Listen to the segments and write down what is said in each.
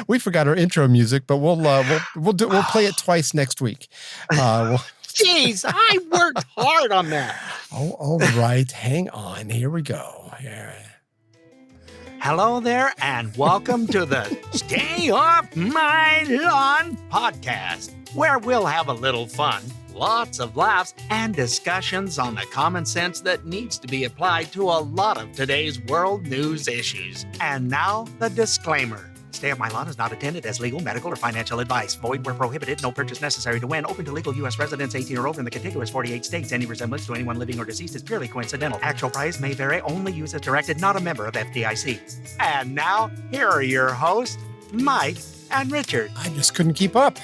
we forgot our intro music, but we'll play it twice next week. Jeez, I worked hard on that. Oh, all right. Hang on. Here we go. Yeah. Hello there, and welcome to the Stay Off My Lawn podcast, where we'll have a little fun, lots of laughs, and discussions on the common sense that needs to be applied to a lot of today's world news issues. And now, the disclaimer. Stay Off My Lawn is not intended as legal, medical, or financial advice. Void where prohibited. No purchase necessary to win. Open to legal U.S. residents 18 or older in the contiguous 48 states. Any resemblance to anyone living or deceased is purely coincidental. Actual price may vary. Only use as directed. Not a member of FDIC. And now, here are your hosts, Mike and Richard. I just couldn't keep up.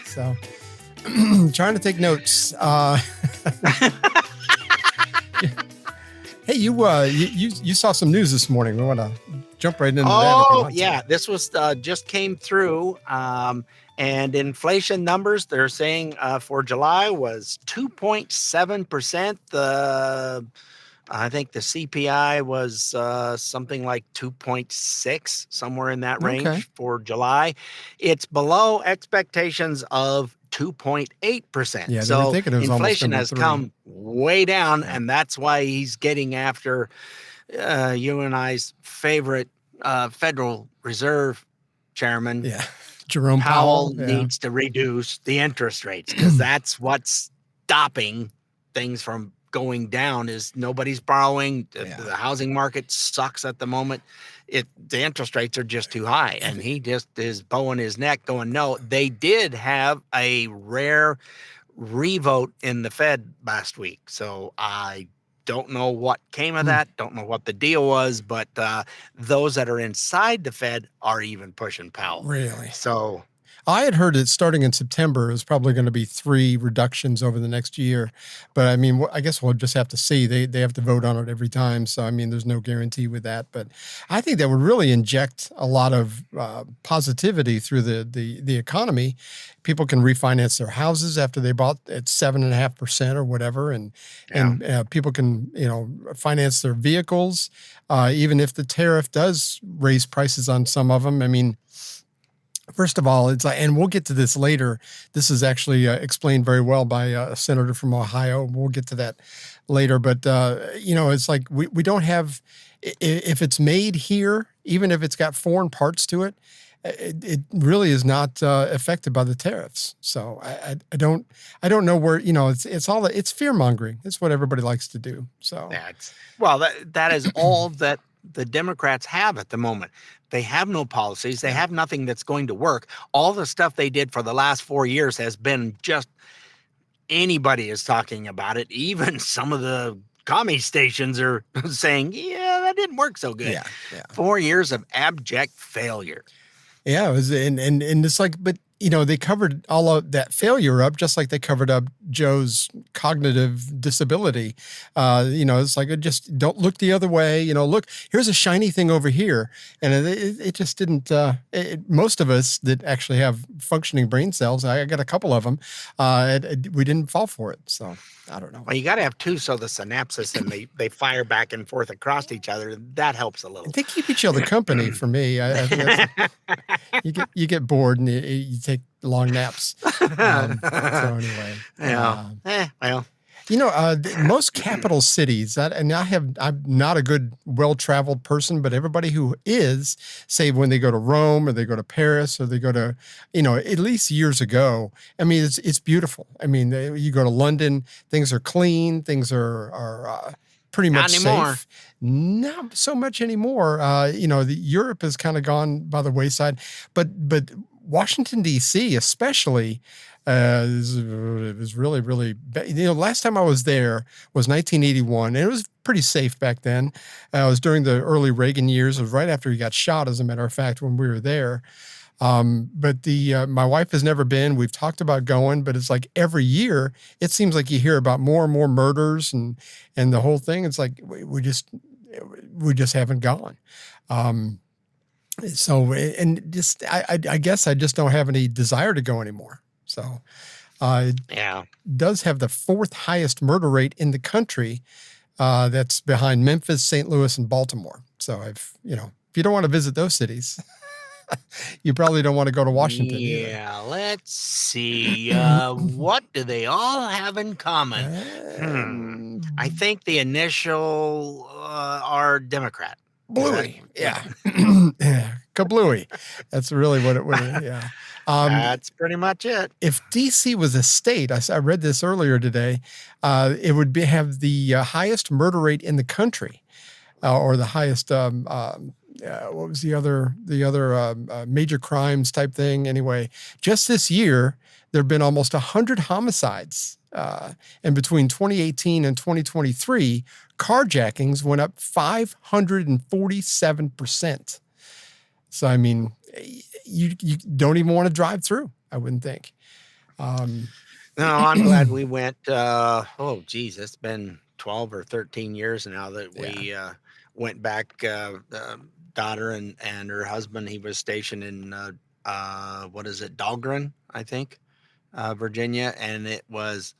So, trying to take notes. Hey, you saw some news this morning. We want to jump right into that. Oh, yeah. This was just came through. And inflation numbers, they're saying for July was 2.7%. I think the CPI was something like 2.6, somewhere in that range for July. It's below expectations of 2.8%. Yeah, so inflation has come way down, and that's why he's getting after you and I's favorite Federal Reserve chairman. Yeah, Jerome Powell needs to reduce the interest rates, because that's what's stopping things from going down. Is nobody's borrowing. The housing market sucks at the moment. The interest rates are just too high, and he just is bowing his neck going, no. They did have a rare revote in the Fed last week, so I don't know what came of that. Don't know what the deal was, but those that are inside the Fed are even pushing Powell. Really? So I had heard it starting in September is probably going to be 3 reductions over the next year. But I mean, I guess we'll just have to see. They have to vote on it every time. So, I mean, there's no guarantee with that. But I think that would really inject a lot of positivity through the economy. People can refinance their houses after they bought at 7.5% or whatever. And people can, finance their vehicles, even if the tariff does raise prices on some of them. I mean, first of all, it's like, and we'll get to this later. This is actually explained very well by a senator from Ohio. We'll get to that later. But, it's like we don't have, if it's made here, even if it's got foreign parts to it, it really is not affected by the tariffs. So I don't know where, it's fear mongering. It's what everybody likes to do. So that is all that the Democrats have at the moment. They have no policies. They have nothing that's going to work. All the stuff they did for the last 4 years has been just, anybody is talking about it. Even some of the commie stations are saying, that didn't work so good. 4 years of abject failure. Yeah, it was, and it's like, but they covered all of that failure up, just like they covered up Joe's cognitive disability. It's like, just don't look the other way. Look, here's a shiny thing over here, and it just didn't. Most of us that actually have functioning brain cells, I got a couple of them. We didn't fall for it, so I don't know. Well, you got to have two, so the synapses and they fire back and forth across each other. That helps a little. They keep each other company for me. You get bored and you take long naps. So anyway, most capital cities. I'm not a good, well-traveled person, but everybody who is, say when they go to Rome or they go to Paris or they go to, at least years ago. I mean, it's beautiful. I mean, you go to London, things are clean, things are pretty much safe. Not so much anymore. Europe has kind of gone by the wayside, but Washington, D.C. especially, it was really, really bad. Last time I was there was 1981, and it was pretty safe back then. It was during the early Reagan years. It was right after he got shot, as a matter of fact, when we were there. But my wife has never been. We've talked about going, but it's like every year, it seems like you hear about more and more murders and the whole thing. It's like we just haven't gone. So, and just, I guess I just don't have any desire to go anymore. So, it does have the 4th highest murder rate in the country. That's behind Memphis, St. Louis, and Baltimore. So if you don't want to visit those cities, You probably don't want to go to Washington either. Yeah, let's see. What do they all have in common? I Um, think the initial are Democrat. Is that Bluey, what? yeah. Yeah, kablooey. That's really what it would, yeah. Um, That's pretty much it. if DC was a state, I read this earlier today, it would have the highest murder rate in the country, or the highest, what was the other major crimes type thing? Anyway, just this year, there have been almost 100 homicides. And between 2018 and 2023, carjackings went up 547%. So, I mean, you don't even want to drive through, I wouldn't think. Um, No, I'm glad we went. Oh, geez, it's been 12 or 13 years now that yeah. we went back. Daughter and her husband, he was stationed in, what is it, Dahlgren, I think, Virginia. And it was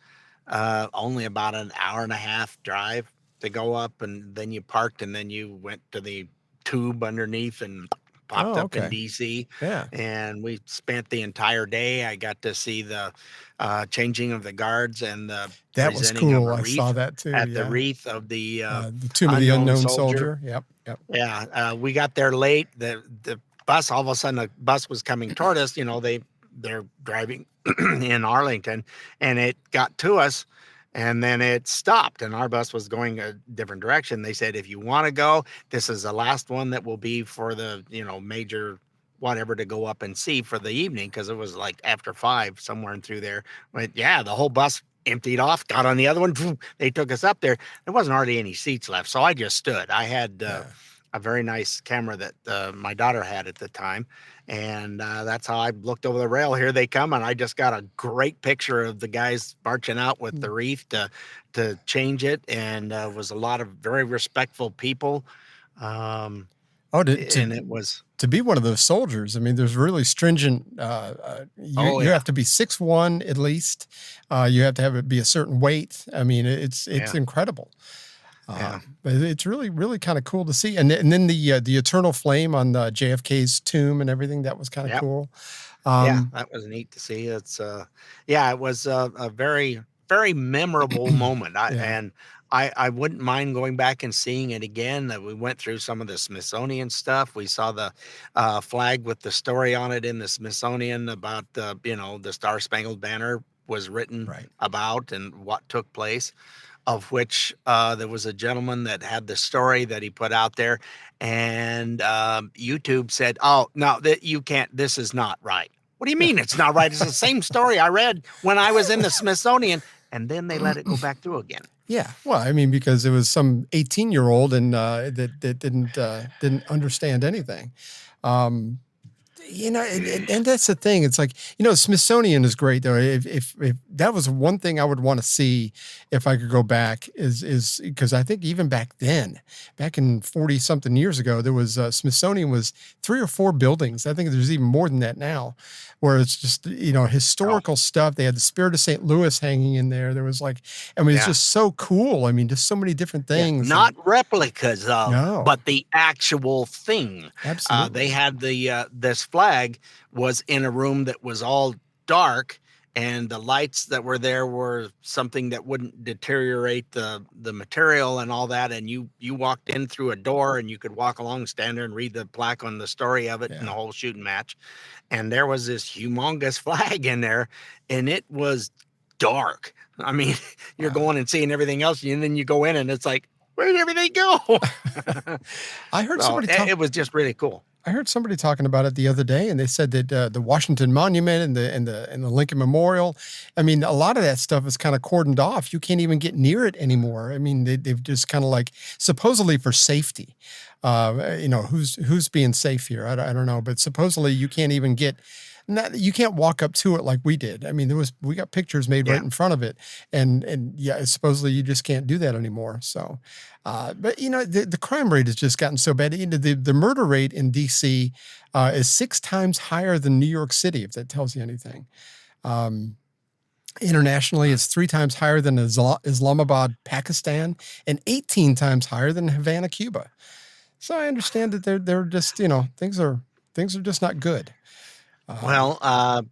only about an hour and a half drive to go up. And then you parked and then you went to the tube underneath and popped Oh, up in okay. DC. Yeah. And we spent the entire day. I got to see the changing of the guards and the That was presenting of cool. a I saw wreath that too. at the Yeah. wreath of the The Tomb of the unknown Unknown soldier. Soldier. Yep. Yep. Yeah, we got there late. The bus, all of a sudden, the bus was coming toward us. You know, they're driving in Arlington, and it got to us, and then it stopped, and our bus was going a different direction. They said, if you want to go, this is the last one that will be for the major whatever to go up and see for the evening, because it was like after 5 somewhere in through there. But yeah, the whole bus emptied off, got on the other one. They took us up there. There wasn't hardly any seats left, so I just stood. I had a very nice camera that my daughter had at the time, and that's how I looked over the rail. Here they come, and I just got a great picture of the guys marching out with the wreath to change it, and was a lot of very respectful people. Um, Oh, and it was to be one of those soldiers, I mean, there's really stringent. You have to be 6'1" at least. You have to have it be a certain weight. I mean, it's incredible. But it's really, really kind of cool to see. And then the eternal flame on JFK's tomb and everything, that was kind of cool. Yeah, that was neat to see. It's it was a very, very memorable moment. I wouldn't mind going back and seeing it again. We went through some of the Smithsonian stuff. We saw the flag with the story on it in the Smithsonian about the Star Spangled Banner was written about and what took place. Of which there was a gentleman that had the story that he put out there, and YouTube said, "Oh, no, that you can't. This is not right." What do you mean it's not right? It's the same story I read when I was in the Smithsonian, and then they let it go back through again. Yeah, well, I mean, because it was some 18-year-old and that didn't understand anything. And that's the thing. It's like, Smithsonian is great though. If that was one thing I would want to see if I could go back is because I think even back then, back in 40 something years ago, there was Smithsonian was 3 or 4 buildings. I think there's even more than that now, where it's just, historical stuff. They had the Spirit of St. Louis hanging in there. There was it's just so cool. I mean, just so many different things. Not replicas of, No. but the actual thing. Absolutely. They had this flag was in a room that was all dark, and the lights that were there were something that wouldn't deteriorate the material and all that. And you walked in through a door, and you could walk along, stand there, and read the plaque on the story of it and the whole shooting match. And there was this humongous flag in there, and it was dark. I mean, you're going and seeing everything else, and then you go in, and it's like, where did everything go? I heard somebody talk. It was just really cool. I heard somebody talking about it the other day, and they said that the Washington Monument and the Lincoln Memorial, I mean, a lot of that stuff is kind of cordoned off. You can't even get near it anymore. I mean, they've just kind of supposedly for safety. Who's being safe here? I don't know, but supposedly you can't even get. You can't walk up to it like we did. I mean, we got pictures made right in front of it, and supposedly you just can't do that anymore. So, but the crime rate has just gotten so bad. The murder rate in DC is 6 times higher than New York City, if that tells you anything. Internationally, it's 3 times higher than Islamabad, Pakistan, and 18 times higher than Havana, Cuba. So I understand that they're just things are things are just not good. Well,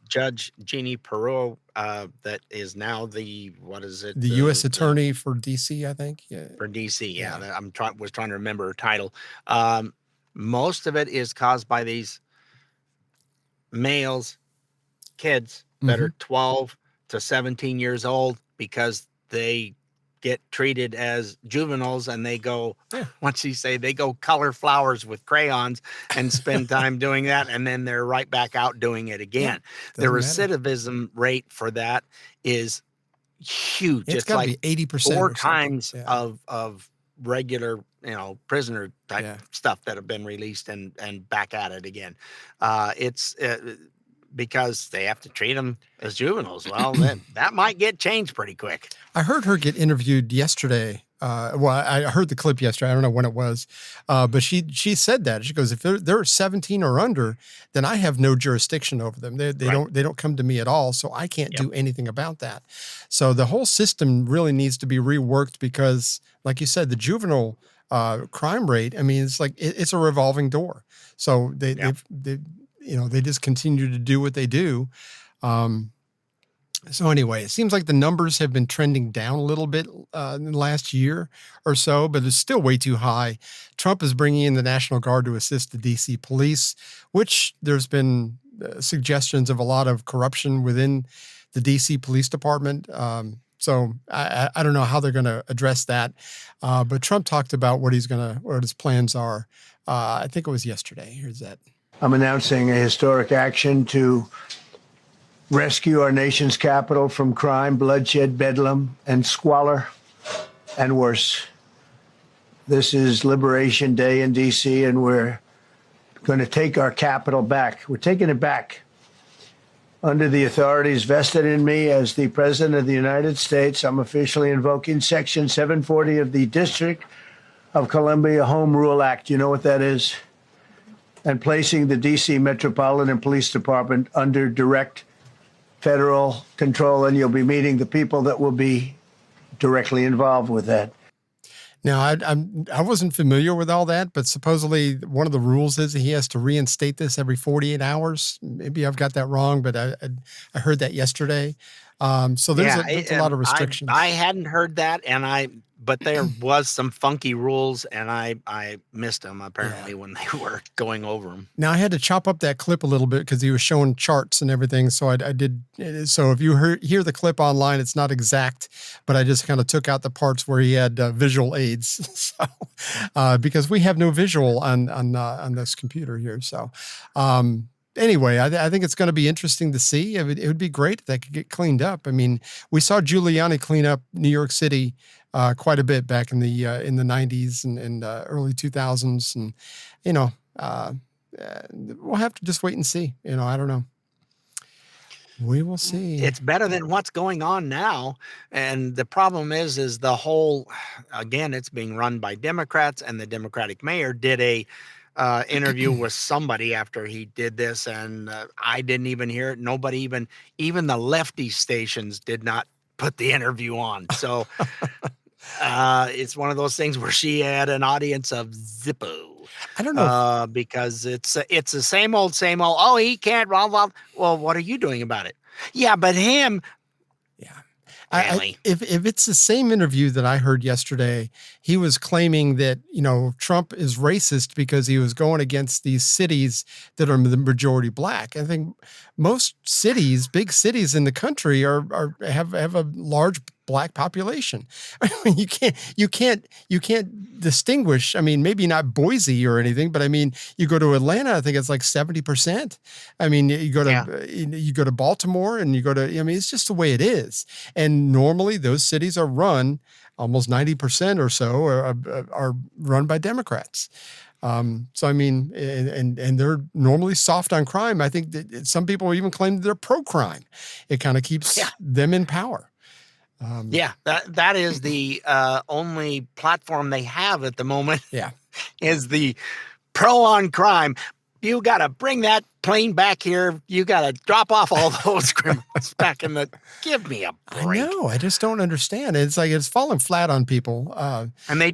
Judge Jeannie Perot, that is now the, what is it? The U.S. attorney for D.C., I think. Yeah. For DC. Yeah. Yeah. Was trying to remember her title. Most of it is caused by these males, kids that are 12 to 17 years old, because they get treated as juveniles, and they go, once you say, they go color flowers with crayons and spend time doing that, and then they're right back out doing it again. The recidivism rate for that is huge. It's got to be 80%, 4 times of regular, prisoner type stuff that have been released and back at it again. It's because they have to treat them as juveniles. Well, then that might get changed pretty quick. I heard her get interviewed yesterday. I heard the clip yesterday. I don't know when it was, but she said that. She goes, if they're 17 or under, then I have no jurisdiction over them. They don't come to me at all, so I can't do anything about that. So the whole system really needs to be reworked, because, like you said, the juvenile crime rate, I mean, it's like it's a revolving door. So they just continue to do what they do. So anyway, it seems like the numbers have been trending down a little bit in the last year or so, but it's still way too high. Trump is bringing in the National Guard to assist the D.C. police, which there's been suggestions of a lot of corruption within the D.C. Police Department. So I don't know how they're going to address that. But Trump talked about what his plans are. I think it was yesterday. Here's that. I'm announcing a historic action to rescue our nation's capital from crime, bloodshed, bedlam, and squalor, and worse. This is Liberation Day in D.C., and we're going to take our capital back. We're taking it back. Under the authorities vested in me as the President of the United States, I'm officially invoking Section 740 of the District of Columbia Home Rule Act. You know what that is? And placing the D.C. Metropolitan Police Department under direct federal control, and you'll be meeting the people that will be directly involved with that. Now, I wasn't familiar with all that, but supposedly one of the rules is he has to reinstate this every 48 hours. Maybe I've got that wrong, but I heard that yesterday. So there's a lot of restrictions. I hadn't heard that, but there was some funky rules, and I missed them apparently when they were going over them. Now, I had to chop up that clip a little bit because he was showing charts and everything. So I did. So if you hear the clip online, it's not exact, but I just kind of took out the parts where he had visual aids. So because we have no visual on this computer here. So anyway, I think it's going to be interesting to see. It would be great if that could get cleaned up. I mean, we saw Giuliani clean up New York City quite a bit back in the 90s and early 2000s. And, we'll have to just wait and see. I don't know. We will see. It's better than what's going on now. And the problem is the whole, again, it's being run by Democrats, and the Democratic mayor did a interview with somebody after he did this, and I didn't even hear it. Nobody even the lefty stations did not put the interview on. So it's one of those things where she had an audience of Zippo. I don't know because it's the same old. Oh, he can't. Blah, blah. Well, what are you doing about it? Yeah, but him. Yeah. If it's the same interview that I heard yesterday, he was claiming that, Trump is racist because he was going against these cities that are the majority black. I think most cities, big cities in the country have a large black population. I mean, you can't distinguish. I mean, maybe not Boise or anything, but I mean, you go to Atlanta, I think it's like 70%. I mean, you go to Baltimore, and it's just the way it is. And normally those cities are run, almost 90% or so are run by Democrats. So, I mean, and they're normally soft on crime. I think that some people even claim that they're pro-crime. It kind of keeps them in power. That is the only platform they have at the moment. Yeah, is the pro on crime. You got to bring that plane back here. You got to drop off all those criminals back in the. Give me a I break. know. I just don't understand. It's like it's falling flat on people. And they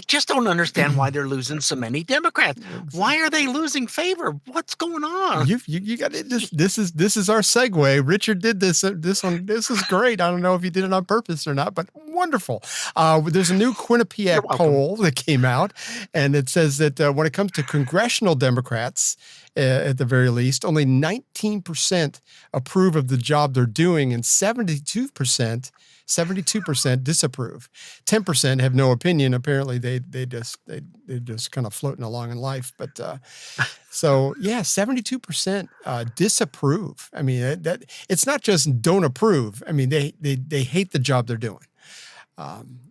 just don't understand why they're losing so many Democrats. Why are they losing favor? What's going on? You got it. This is our segue. Richard did this is great. I don't know if he did it on purpose or not, but wonderful. There's a new Quinnipiac poll that came out, and it says that when it comes to congressional Democrats, at the very least, only 19% approve of the job they're doing, and 72% disapprove. 10% have no opinion. Apparently, they're just kind of floating along in life. But so yeah, 72% disapprove. I mean, that it's not just don't approve. I mean, they hate the job they're doing.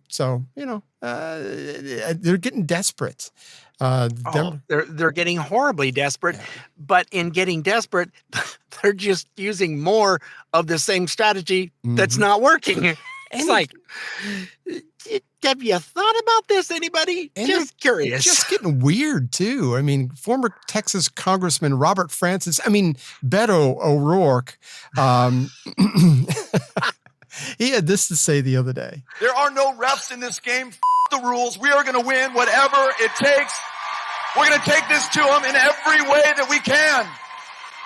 So they're getting desperate. They're getting horribly desperate, but in getting desperate, they're just using more of the same strategy that's not working. It's like, have you thought about this, anybody? Just curious. It's just getting weird, too. I mean, former Texas Congressman Robert Francis, Beto O'Rourke, he had this to say the other day. There are no refs in this game. The rules. We are going to win whatever it takes. We're going to take this to them in every way that we can.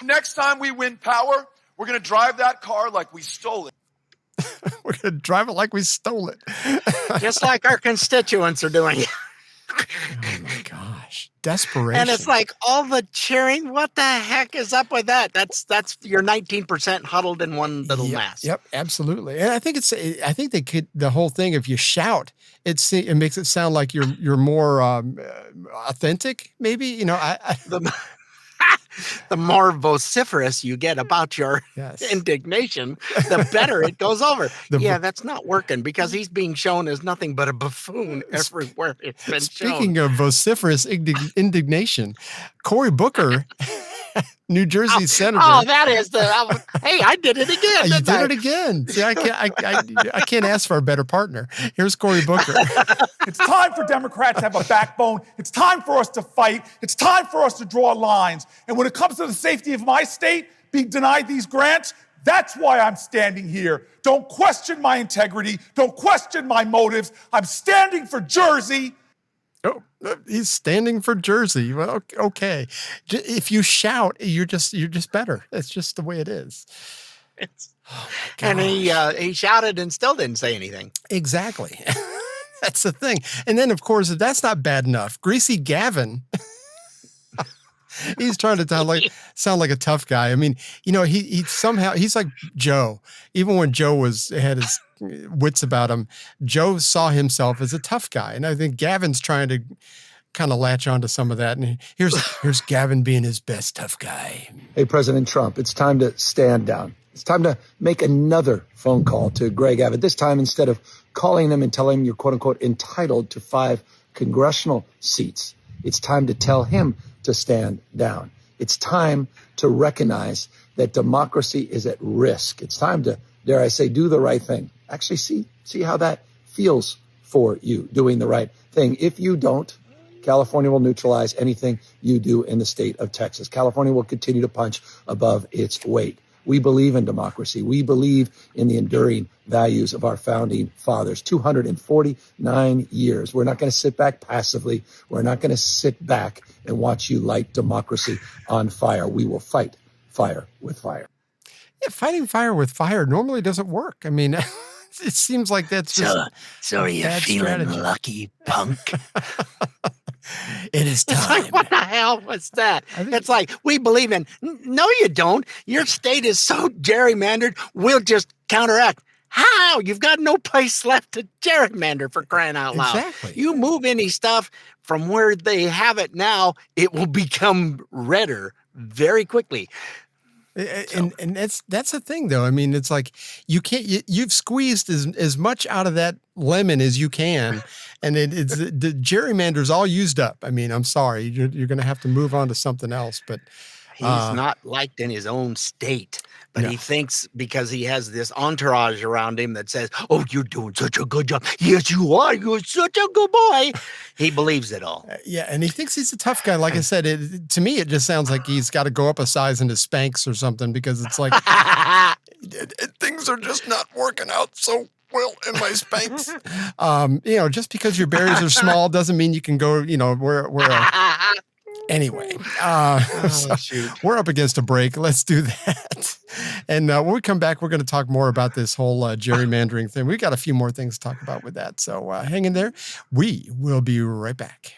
Next time we win power, we're going to drive that car like we stole it. We're going to drive it like we stole it. Just like our constituents are doing. Oh, my gosh. Desperation. And it's like all the cheering. What the heck is up with that? That's your 19% huddled in one little mass. Yep, absolutely. And I think they could, the whole thing, if you shout, it makes it sound like you're more authentic, maybe. The more vociferous you get about your indignation, the better it goes over. That's not working because he's being shown as nothing but a buffoon everywhere it's been Speaking of vociferous indignation, Cory Booker, New Jersey senator. Oh, that is hey, I did it again. You did it again. See, I can't ask for a better partner. Here's Cory Booker. It's time for Democrats to have a backbone. It's time for us to fight. It's time for us to draw lines. And when it comes to the safety of my state being denied these grants, that's why I'm standing here. Don't question my integrity. Don't question my motives. I'm standing for Jersey. Oh, he's standing for Jersey. Well, okay. If you shout, you're just better. That's just the way it is. And he shouted and still didn't say anything. Exactly. That's the thing. And then, of course, if that's not bad enough, Greasy Gavin, he's trying to sound like a tough guy. I mean, he somehow, he's like Joe. Even when Joe had his wits about him, Joe saw himself as a tough guy. And I think Gavin's trying to kind of latch onto some of that. And here's Gavin being his best tough guy. Hey, President Trump, it's time to stand down. It's time to make another phone call to Greg Abbott. This time, instead of calling him and telling him you're, quote unquote, entitled to 5 congressional seats, it's time to tell him to stand down. It's time to recognize that democracy is at risk. It's time to, dare I say, do the right thing. Actually see how that feels for you, doing the right thing. If you don't, California will neutralize anything you do in the state of Texas. California will continue to punch above its weight. We believe in democracy. We believe in the enduring values of our founding fathers. 249 years. We're not going to sit back passively. We're not going to sit back and watch you light democracy on fire. We will fight fire with fire. Yeah, fighting fire with fire normally doesn't work. I mean, it seems like that's just so are you feeling strategy. Lucky, punk? It is time. It's like, what the hell was that? It's like, we believe in, no, you don't. Your state is so gerrymandered, we'll just counteract. How? You've got no place left to gerrymander, for crying out loud. Exactly. You move any stuff from where they have it now, it will become redder very quickly. And that's the thing, though. I mean, it's like you've squeezed as much out of that lemon as you can, and it's the gerrymander's all used up. I mean, I'm sorry, you're going to have to move on to something else. But He's not liked in his own state, but he thinks because he has this entourage around him that says, "Oh, you're doing such a good job. Yes, you are. You're such a good boy." He believes it all. Yeah, and he thinks he's a tough guy. Like I said, to me, it just sounds like he's got to go up a size into Spanx or something, because it's like things are just not working out so well in my Spanx. Just because your berries are small doesn't mean you can go, where anyway, we're up against a break. Let's do that. And when we come back, we're going to talk more about this whole gerrymandering thing. We've got a few more things to talk about with that. So hang in there. We will be right back.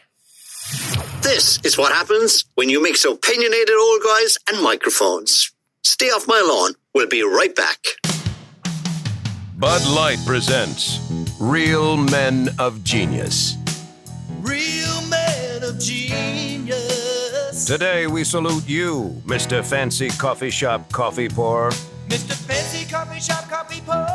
This is what happens when you mix opinionated old guys and microphones. Stay off my lawn. We'll be right back. Bud Light presents Real Men of Genius. Real men of genius. Today we salute you, Mr. Fancy Coffee Shop Coffee Pourer. Mr. Fancy Coffee Shop Coffee Pourer.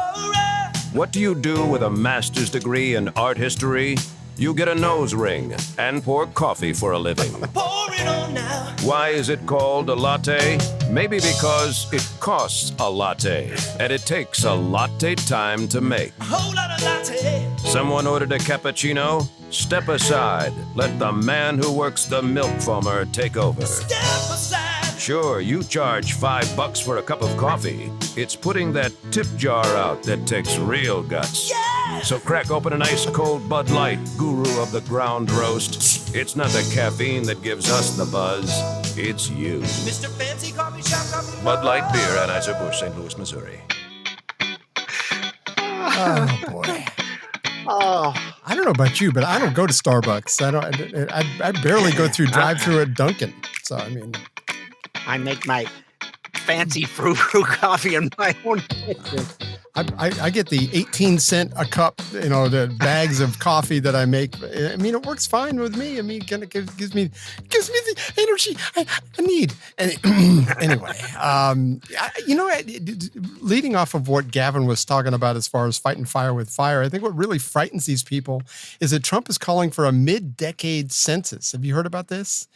What do you do with a master's degree in art history? You get a nose ring and pour coffee for a living. Pour it on now. Why is it called a latte? Maybe because it costs a latte, and it takes a latte time to make. A whole lot of latte. Someone ordered a cappuccino? Step aside. Let the man who works the milk foamer take over. Step aside. Sure, you charge $5 for a cup of coffee. It's putting that tip jar out that takes real guts. Yeah. So crack open an ice cold Bud Light, guru of the ground roast. It's not the caffeine that gives us the buzz. It's you. Mr. Fancy Coffee Shop Coffee Bud Light Beer, Anheuser-Busch, St. Louis, Missouri. Oh boy. Oh, I don't know about you, but I don't go to Starbucks. I barely go through drive-through at Dunkin'. So I mean, I make my fancy frou-frou coffee in my own kitchen. I get the 18-cent a cup, the bags of coffee that I make. I mean, it works fine with me. I mean, it kind of gives me the energy I need. Anyway, leading off of what Gavin was talking about as far as fighting fire with fire, I think what really frightens these people is that Trump is calling for a mid-decade census. Have you heard about this?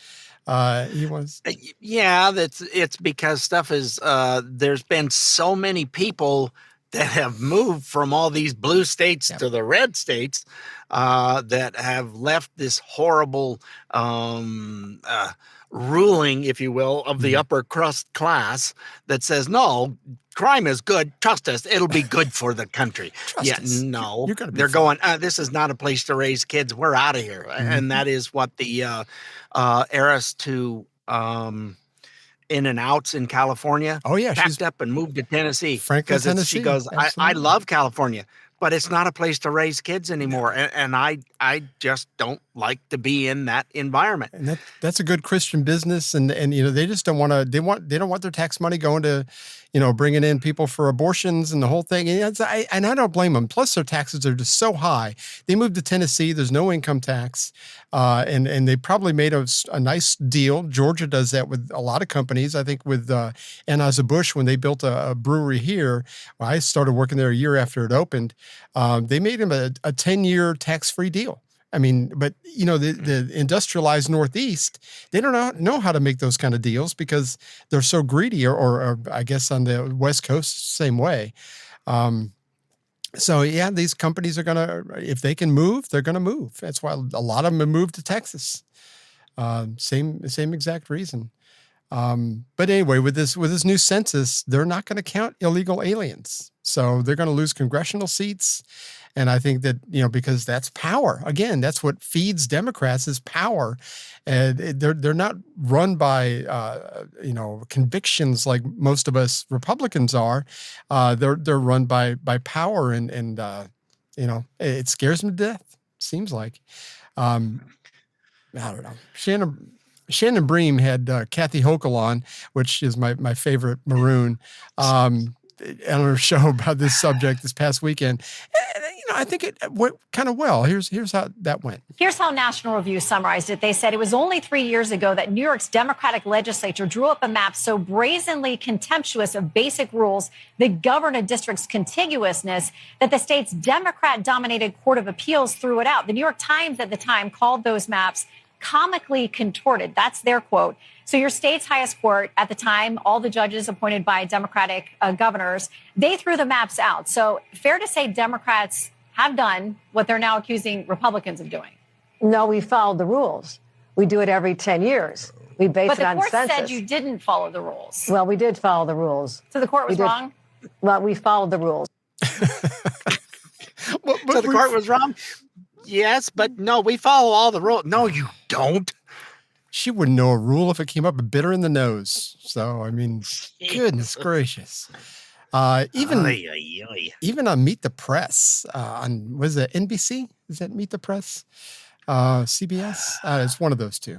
He was. Yeah, it's because stuff is. There's been so many people that have moved from all these blue states to the red states that have left this horrible ruling, if you will, of the upper crust class that says, no, crime is good. Trust us. It'll be good for the country. No, they're going, this is not a place to raise kids. We're out of here. Mm-hmm. And that is what the heiress to in and outs in California. Oh yeah, packed up and moved to Tennessee. Franklin, Tennessee. She goes, I love California, but it's not a place to raise kids anymore. And I just don't like to be in that environment. And that's a good Christian business. And they just don't want to, they don't want their tax money going to, bringing in people for abortions and the whole thing. And I don't blame them. Plus their taxes are just so high. They moved to Tennessee. There's no income tax. And they probably made a nice deal. Georgia does that with a lot of companies. I think with Anheuser-Busch, when they built a brewery here, I started working there a year after it opened. They made them a 10-year tax-free deal. I mean, but the industrialized Northeast, they don't know how to make those kind of deals because they're so greedy, or I guess on the West Coast, same way. So yeah, these companies are gonna, if they can move, they're gonna move. That's why a lot of them have moved to Texas. Same exact reason. But anyway, with this new census, they're not going to count illegal aliens. So they're going to lose congressional seats. And I think that, because that's power. Again, that's what feeds Democrats is power. And they're not run by, convictions like most of us Republicans are. They're run by power and it scares them to death, seems like. I don't know. Shannon Bream had Kathy Hochul on, which is my favorite maroon, on her show about this subject this past weekend. And, I think it went kind of well. Here's how that went. Here's how National Review summarized it. They said it was only 3 years ago that New York's Democratic legislature drew up a map so brazenly contemptuous of basic rules that govern a district's contiguousness that the state's Democrat-dominated Court of Appeals threw it out. The New York Times at the time called those maps comically contorted. That's their quote. So your state's highest court at the time, all the judges appointed by Democratic governors, they threw the maps out. So fair to say Democrats have done what they're now accusing Republicans of doing. No, we followed the rules. We do it every 10 years. We base But it on the court census. said you didn't follow the rules. Well, we did follow the rules. So the court was wrong? Well, we followed the rules. So the court was wrong? Yes, but no, we follow all the rules. No, you don't. She wouldn't know a rule if it came up bitter in the nose. So, I mean, goodness gracious. Even on Meet the Press, on, was it NBC? Is that Meet the Press? CBS? It's one of those two.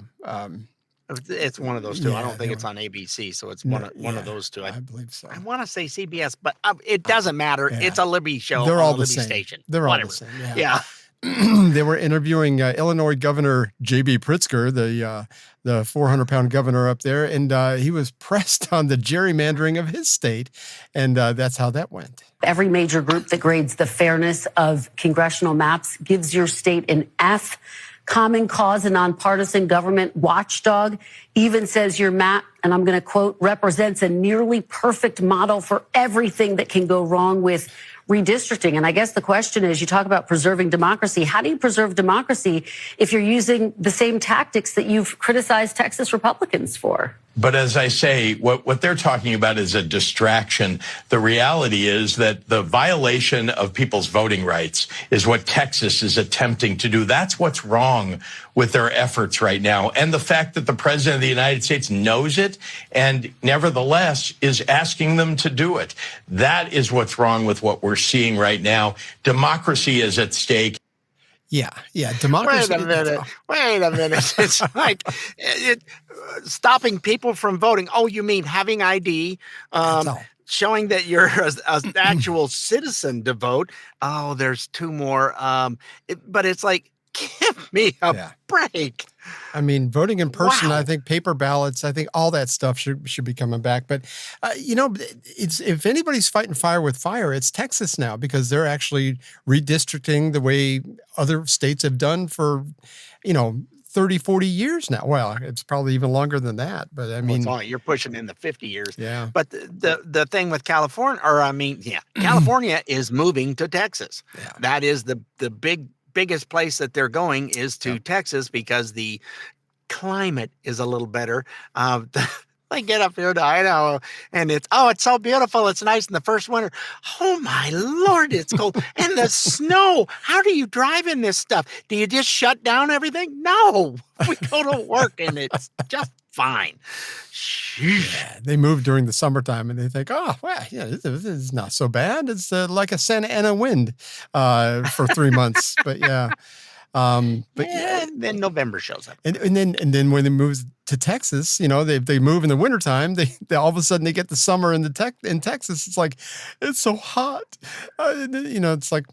It's one of those two. Yeah, I don't think it's on ABC, so it's one of those two. I believe so. I want to say CBS, but it doesn't matter. Yeah. It's a Libby show. They're on all a the Libby same. station. They're Whatever. all the same. Yeah. They were interviewing Illinois Governor J.B. Pritzker, the 400-pound governor up there, and he was pressed on the gerrymandering of his state, and that's how that went. Every major group that grades the fairness of congressional maps gives your state an F. Common Cause, a nonpartisan government watchdog, even says your map, and I'm going to quote, represents a nearly perfect model for everything that can go wrong with redistricting. And I guess the question is, you talk about preserving democracy. How do you preserve democracy if you're using the same tactics that you've criticized Texas Republicans for? But as I say, what they're talking about is a distraction. The reality is that the violation of people's voting rights is what Texas is attempting to do. That's what's wrong with their efforts right now. And the fact that the president of the United States knows it and nevertheless is asking them to do it. That is what's wrong with what we're seeing right now. Democracy is at stake. Yeah, democracy. Wait a minute. It's like stopping people from voting. Oh, you mean having ID, showing that you're an actual citizen to vote. Oh, there's two more. But it's like, give me a break. I mean, voting in person, Wow. I think paper ballots, I think all that stuff should be coming back. But, it's if anybody's fighting fire with fire, it's Texas now, because they're actually redistricting the way other states have done for, 30, 40 years now. Well, it's probably even longer than that. But I mean, you're pushing in the 50 years. Yeah. But the thing with California, California is moving to Texas. Yeah. That is the biggest place that they're going is to Texas, because the climate is a little better. They get up here to Idaho and it's so beautiful. It's nice in the first winter. Oh my Lord, it's cold. And the snow. How do you drive in this stuff? Do you just shut down everything? No, we go to work and it's just fine. Yeah, they move during the summertime and they think, this is not so bad. It's like a Santa Ana wind for 3 months. But and then November shows up. And then when they move to Texas, they move in the wintertime, they all of a sudden they get the summer in Texas. It's like, it's so hot. It's like,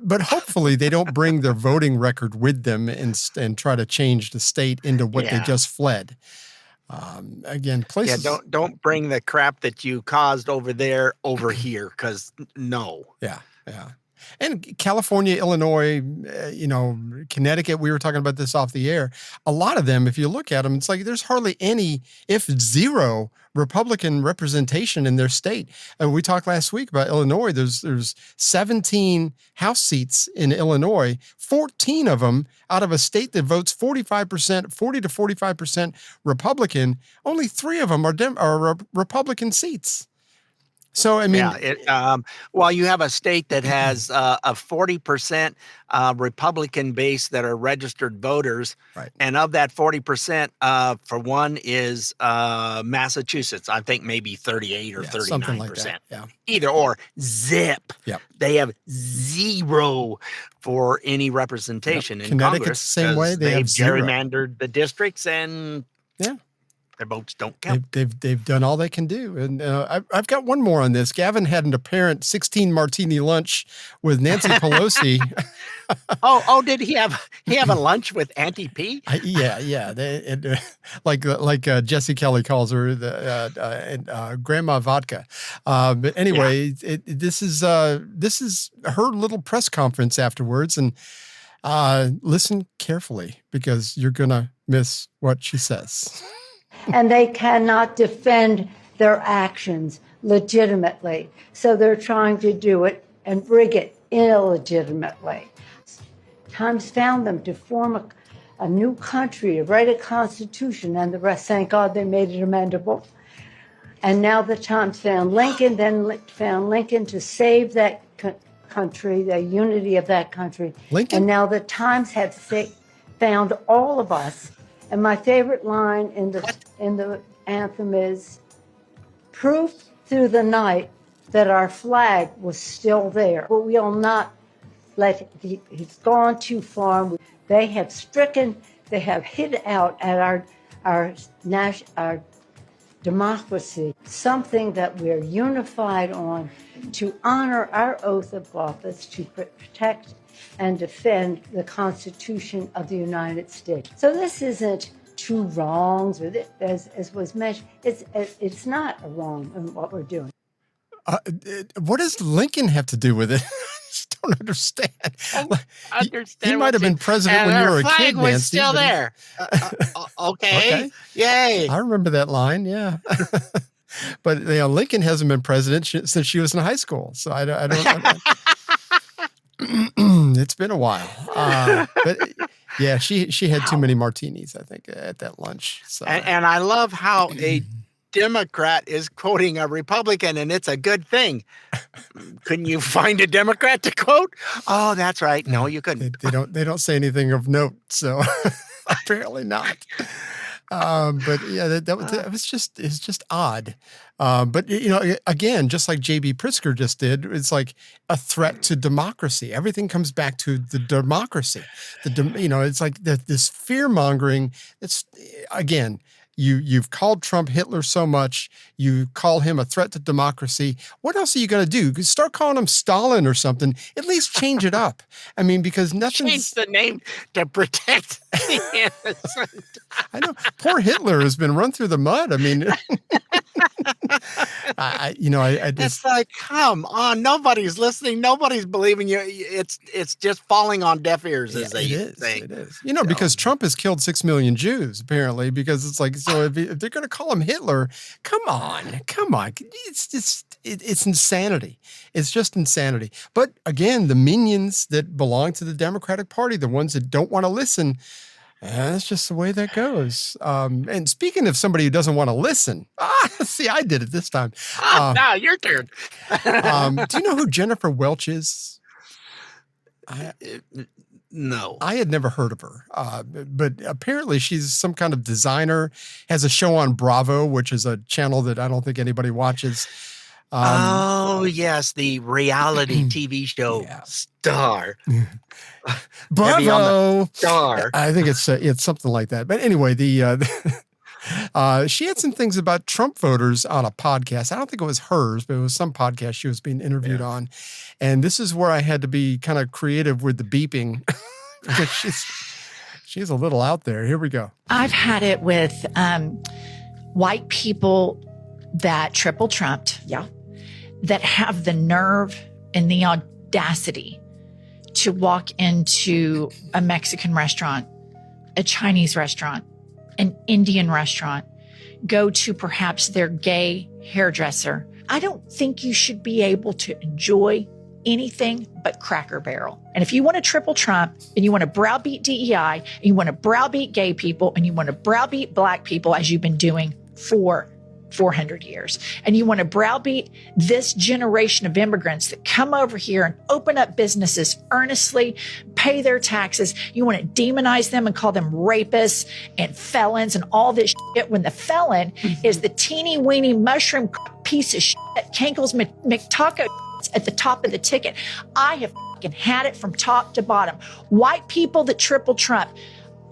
but hopefully they don't bring their voting record with them and try to change the state into what they just fled. Again, places. Yeah, don't bring the crap that you caused over there over here, because no. Yeah. And California, Illinois, Connecticut, we were talking about this off the air. A lot of them, if you look at them, it's like there's hardly any, if zero, Republican representation in their state. And we talked last week about Illinois. There's 17 House seats in Illinois, 14 of them out of a state that votes 40 to 45% Republican. Only 3 of them are Republican seats. So, I mean, while you have a state that has a 40% Republican base that are registered voters, right. And of that 40%, for one is Massachusetts. I think maybe 38 or 39%. Something like that. Yeah. Either or, zip. Yep. They have 0 for any representation in Connecticut's Congress. the same way. They have 0. gerrymandered the districts, and their votes don't count. They've done all they can do. And I've got one more on this. Gavin had an apparent 16 martini lunch with Nancy Pelosi. Did he have a lunch with Auntie P? Yeah. Like Jesse Kelly calls her, the Grandma Vodka. But anyway, this is her little press conference afterwards, and Listen carefully because you're going to miss what she says. And they cannot defend their actions legitimately. So they're trying to do it and rig it illegitimately. Times found them to form a new country, to write a constitution, and the rest, thank God they made it amendable. And now the Times found Lincoln, then found Lincoln to save that country, the unity of that country. Lincoln? And now the Times have found all of us. And my favorite line in the anthem is, proof through the night that our flag was still there. But we will not let, he's gone too far. They have hit out at our democracy, something that we're unified on to honor our oath of office to protect and defend the Constitution of the United States. So this isn't two wrongs, or as was mentioned. It's not a wrong in what we're doing. What does Lincoln have to do with it? I just don't understand. He might have been president when you were a kid, was Nancy. still there. Okay. Yay. I remember that line. Yeah. But Lincoln hasn't been president since she was in high school. So I don't it's been a while. But yeah, she had too many martinis, I think, at that lunch. So. And I love how a Democrat is quoting a Republican, and it's a good thing. Couldn't you find a Democrat to quote? Oh, that's right. No, you couldn't. They don't say anything of note, so apparently not. But yeah, it's just odd. But again, just like J.B. Pritzker just did, it's like a threat to democracy. Everything comes back to the democracy. It's like this fear mongering. It's again. You've called Trump Hitler so much. You call him a threat to democracy. What else are you going to do? Start calling him Stalin or something. At least change it up. I mean, because nothing's... Change the name to protect the innocent. I know. Poor Hitler has been run through the mud. I mean... I just... It's like, come on. Nobody's listening. Nobody's believing you. It's just falling on deaf ears, as they say. It is. Because Trump has killed 6 million Jews, apparently, because it's like... So if they're going to call him Hitler, come on. It's insanity. It's just insanity. But again, the minions that belong to the Democratic Party, the ones that don't want to listen, that's just the way that goes. And speaking of somebody who doesn't want to listen, see, I did it this time. Now your turn. Do you know who Jennifer Welch is? No. I had never heard of her, but apparently she's some kind of designer, has a show on Bravo, which is a channel that I don't think anybody watches. Oh, yes, the reality TV show Star. Bravo! Star. I think it's something like that. But anyway, she had some things about Trump voters on a podcast. I don't think it was hers, but it was some podcast she was being interviewed on. And this is where I had to be kind of creative with the beeping because she's a little out there. Here we go. I've had it with white people that triple trumped. Yeah. That have the nerve and the audacity to walk into a Mexican restaurant, a Chinese restaurant, an Indian restaurant, go to perhaps their gay hairdresser. I don't think you should be able to enjoy anything but Cracker Barrel. And if you want to triple Trump and you want to browbeat DEI and you want to browbeat gay people and you want to browbeat black people as you've been doing for 400 years. And you want to browbeat this generation of immigrants that come over here and open up businesses earnestly, pay their taxes. You want to demonize them and call them rapists and felons and all this shit when the felon is the teeny weeny mushroom piece of shit, Cankles McTaco at the top of the ticket. I have fucking had it from top to bottom. White people that triple Trump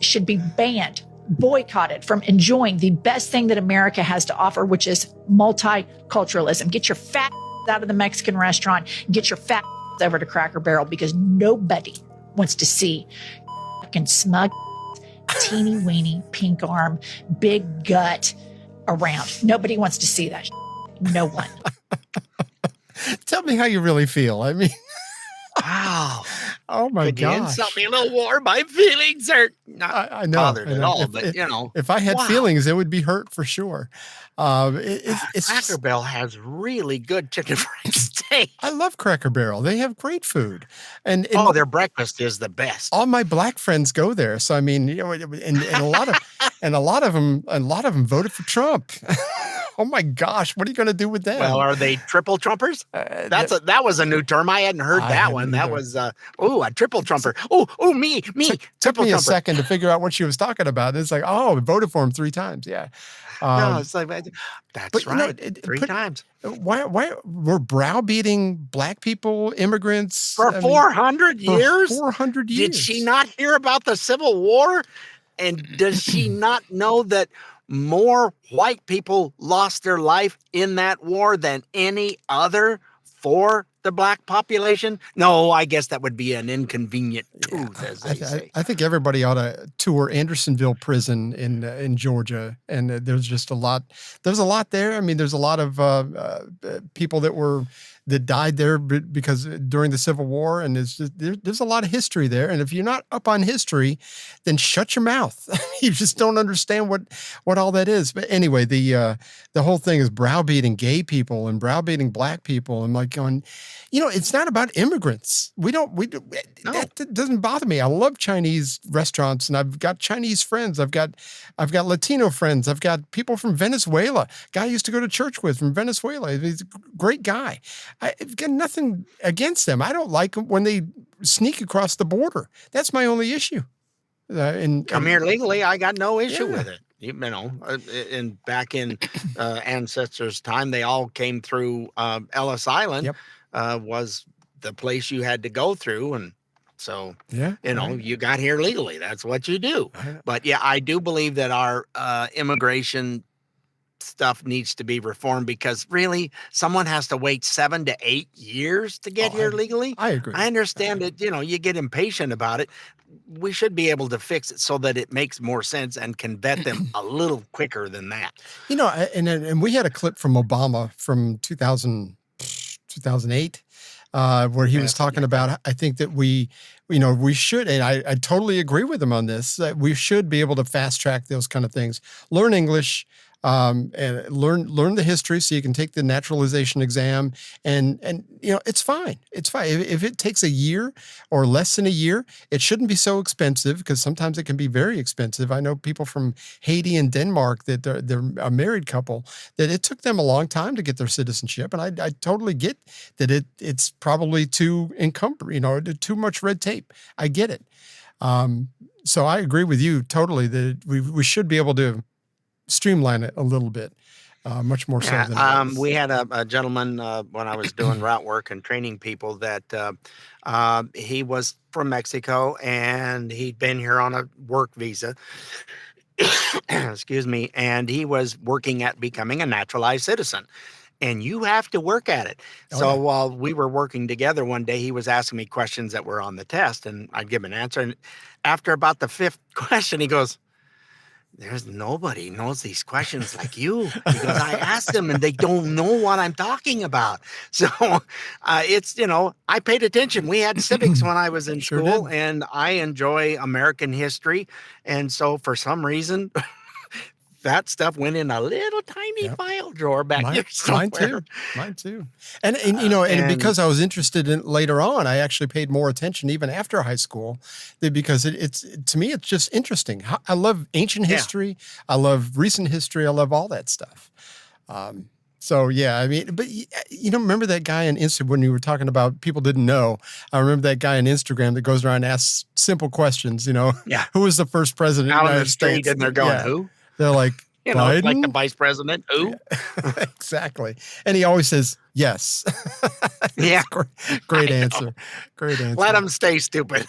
should be banned, boycotted from enjoying the best thing that America has to offer, which is multiculturalism. Get your fat out of the Mexican restaurant, get your fat over to Cracker Barrel, because nobody wants to see fucking smug, teeny weeny, pink arm, big gut around. Nobody wants to see that. No one. Tell me how you really feel. I mean, wow. Oh my Could you gosh. insult me a little more? My feelings are not I know. bothered I at know. all, but If I had wow. feelings, it would be hurt for sure. It's Cracker just, Barrel has really good chicken fried steak. I love Cracker Barrel. They have great food, and Oh, their breakfast is the best. all my black friends go there. So I mean, and a lot of them voted for Trump. Oh my gosh, what are you going to do with them? Well, are they triple trumpers? That was a new term. I hadn't heard that one. That was a triple trumper. Me. Took me a trumper. second to figure out what she was talking about. It's like, oh, voted for him 3 times. Yeah. No, it's like that's right. 3 times. Why we're browbeating black people, immigrants For 400 years? 400 years. Did she not hear about the Civil War? And does she not know that more white people lost their life in that war than any other for the black population? No, I guess that would be an inconvenient truth, as they say. I think everybody ought to tour Andersonville Prison in Georgia, and there's just a lot. There's a lot there. I mean, there's a lot of people that died there because during the Civil War, and there's a lot of history there. And if you're not up on history, then shut your mouth. You just don't understand what all that is. But anyway, the whole thing is browbeating gay people and browbeating black people, and like going, it's not about immigrants. That doesn't bother me. I love Chinese restaurants, and I've got Chinese friends. I've got Latino friends. I've got people from Venezuela. Guy I used to go to church with from Venezuela. He's a great guy. I've got nothing against them. I don't like them when they sneak across the border. That's my only issue. Come here legally, I got no issue with it. And back in ancestors' time, they all came through Ellis Island. Was the place you had to go through, and so you got here legally. That's what you do. But yeah, I do believe that our immigration stuff needs to be reformed, because really someone has to wait 7 to 8 years to get here legally. I agree. I understand that, you get impatient about it. We should be able to fix it so that it makes more sense and can vet them a little quicker than that. And we had a clip from Obama from 2008 where he was talking about, I think that we should, and I totally agree with him on this, that we should be able to fast track those kind of things. Learn English, and learn the history so you can take the naturalization exam, and it's fine. It's fine. If it takes a year or less than a year, it shouldn't be so expensive, because sometimes it can be very expensive. I know people from Haiti and Denmark that they're a married couple that it took them a long time to get their citizenship, and I totally get that it's probably too encumbered, too much red tape. I get it. So I agree with you totally that we should be able to streamline it a little bit, much more so than we had a gentleman when I was doing route work and training people that he was from Mexico, and he'd been here on a work visa. Excuse me. And he was working at becoming a naturalized citizen. And you have to work at it. While we were working together one day, he was asking me questions that were on the test, and I'd give him an answer. And after about the 5th question, he goes, "There's nobody knows these questions like you." Because I asked them and they don't know what I'm talking about. So it's, I paid attention. We had civics when I was in school, and I enjoy American history. And so for some reason, that stuff went in a little tiny file drawer back here somewhere. Mine too. And because I was interested in it later on, I actually paid more attention even after high school, because it's to me, it's just interesting. I love ancient history. I love recent history. I love all that stuff. So yeah, I mean, but remember that guy on Instagram when you were talking about people didn't know? I remember that guy on Instagram that goes around and asks simple questions. Who was the first president out of the on United the street, States? and they're going, who? They're like, Biden? Like the vice president. Who? Exactly. And he always says, yes. Yeah. Great answer. Great answer. Let them stay stupid.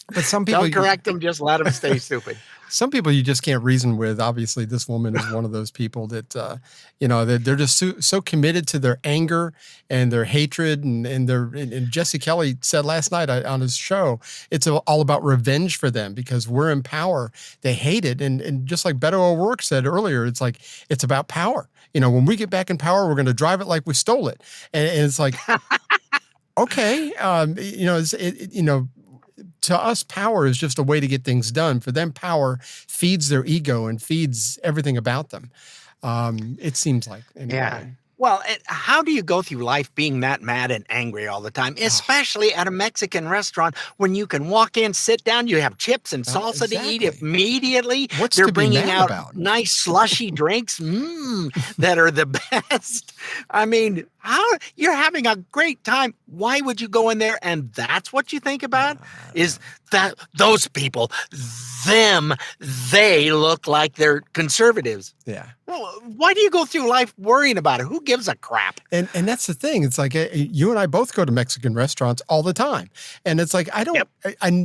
But some people... Don't correct them, just let them stay stupid. Some people you just can't reason with. Obviously, this woman is one of those people that, they're just so committed to their anger and their hatred. And Jesse Kelly said last night on his show, it's all about revenge for them because we're in power. They hate it. And just like Beto O'Rourke said earlier, it's like, it's about power. When we get back in power, we're going to drive it like we stole it. And it's like... okay, to us, power is just a way to get things done. For them, power feeds their ego and feeds everything about them. It seems like. Anyway. Yeah. Well, how do you go through life being that mad and angry all the time, especially at a Mexican restaurant when you can walk in, sit down, you have chips and salsa to eat immediately. What's They're to be bringing mad out about? nice slushy drinks that are the best. I mean, how you're having a great time. Why would you go in there and that's what you think about? Is that those people, they look like they're conservatives. Yeah. Well, why do you go through life worrying about it? Who gives a crap? And that's the thing. It's like you and I both go to Mexican restaurants all the time. And it's like, I don't,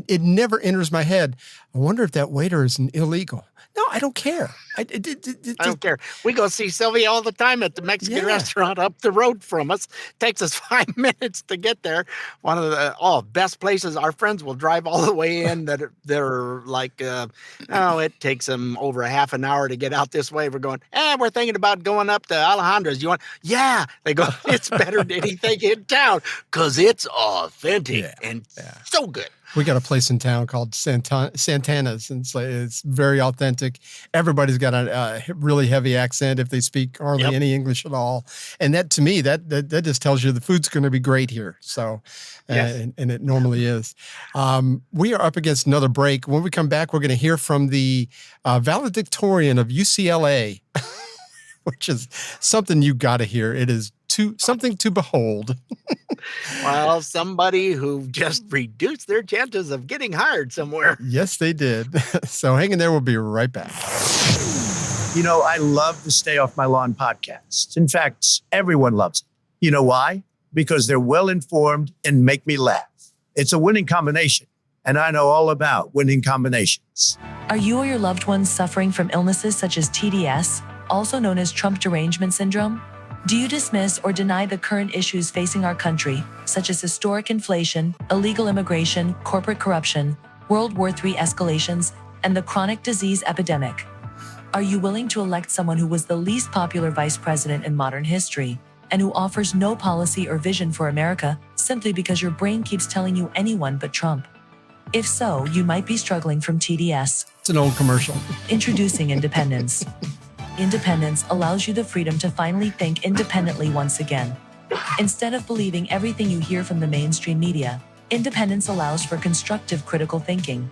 it never enters my head. I wonder if that waiter is an illegal. No, I don't care. I don't care. We go see Sylvia all the time at the Mexican restaurant up the road from us. Takes us 5 minutes to get there. One of the best places. Our friends will drive all the way in. They're like, it takes them over a half an hour to get out this way. We're going, we're thinking about going up to Alejandra's. You want? Yeah. They go, it's better than anything in town because it's authentic and so good. We got a place in town called Santana's, and it's very authentic. Everybody's got a really heavy accent if they speak hardly any English at all. And that, to me, that just tells you the food's going to be great here. So, and it normally is. We are up against another break. When we come back, we're going to hear from the valedictorian of UCLA, which is something you got to hear. It is something to behold. Well, somebody who just reduced their chances of getting hired somewhere. Yes, they did. So hang in there. We'll be right back. You know, I love the Stay Off My Lawn podcast. In fact, everyone loves it. You know why? Because they're well-informed and make me laugh. It's a winning combination, and I know all about winning combinations. Are you or your loved ones suffering from illnesses such as TDS, also known as Trump derangement syndrome? Do you dismiss or deny the current issues facing our country, such as historic inflation, illegal immigration, corporate corruption, World War III escalations, and the chronic disease epidemic? Are you willing to elect someone who was the least popular vice president in modern history, and who offers no policy or vision for America simply because your brain keeps telling you anyone but Trump? If so, you might be struggling from TDS. It's an old commercial. Introducing Independence. Independence allows you the freedom to finally think independently once again. Instead of believing everything you hear from the mainstream media, Independence allows for constructive critical thinking.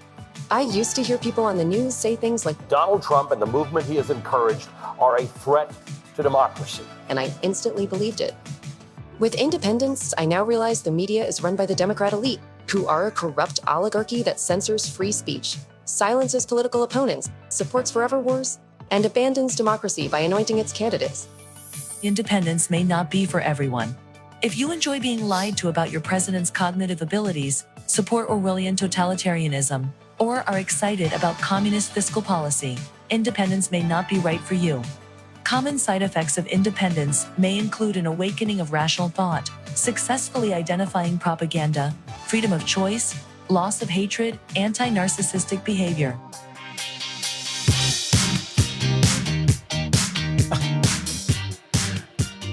I used to hear people on the news say things like, Donald Trump and the movement he has encouraged are a threat to democracy. And I instantly believed it. With Independence, I now realize the media is run by the Democrat elite, who are a corrupt oligarchy that censors free speech, silences political opponents, supports forever wars, and abandons democracy by anointing its candidates. Independence may not be for everyone. If you enjoy being lied to about your president's cognitive abilities, support Orwellian totalitarianism, or are excited about communist fiscal policy, Independence may not be right for you. Common side effects of Independence may include an awakening of rational thought, successfully identifying propaganda, freedom of choice, loss of hatred, anti-narcissistic behavior.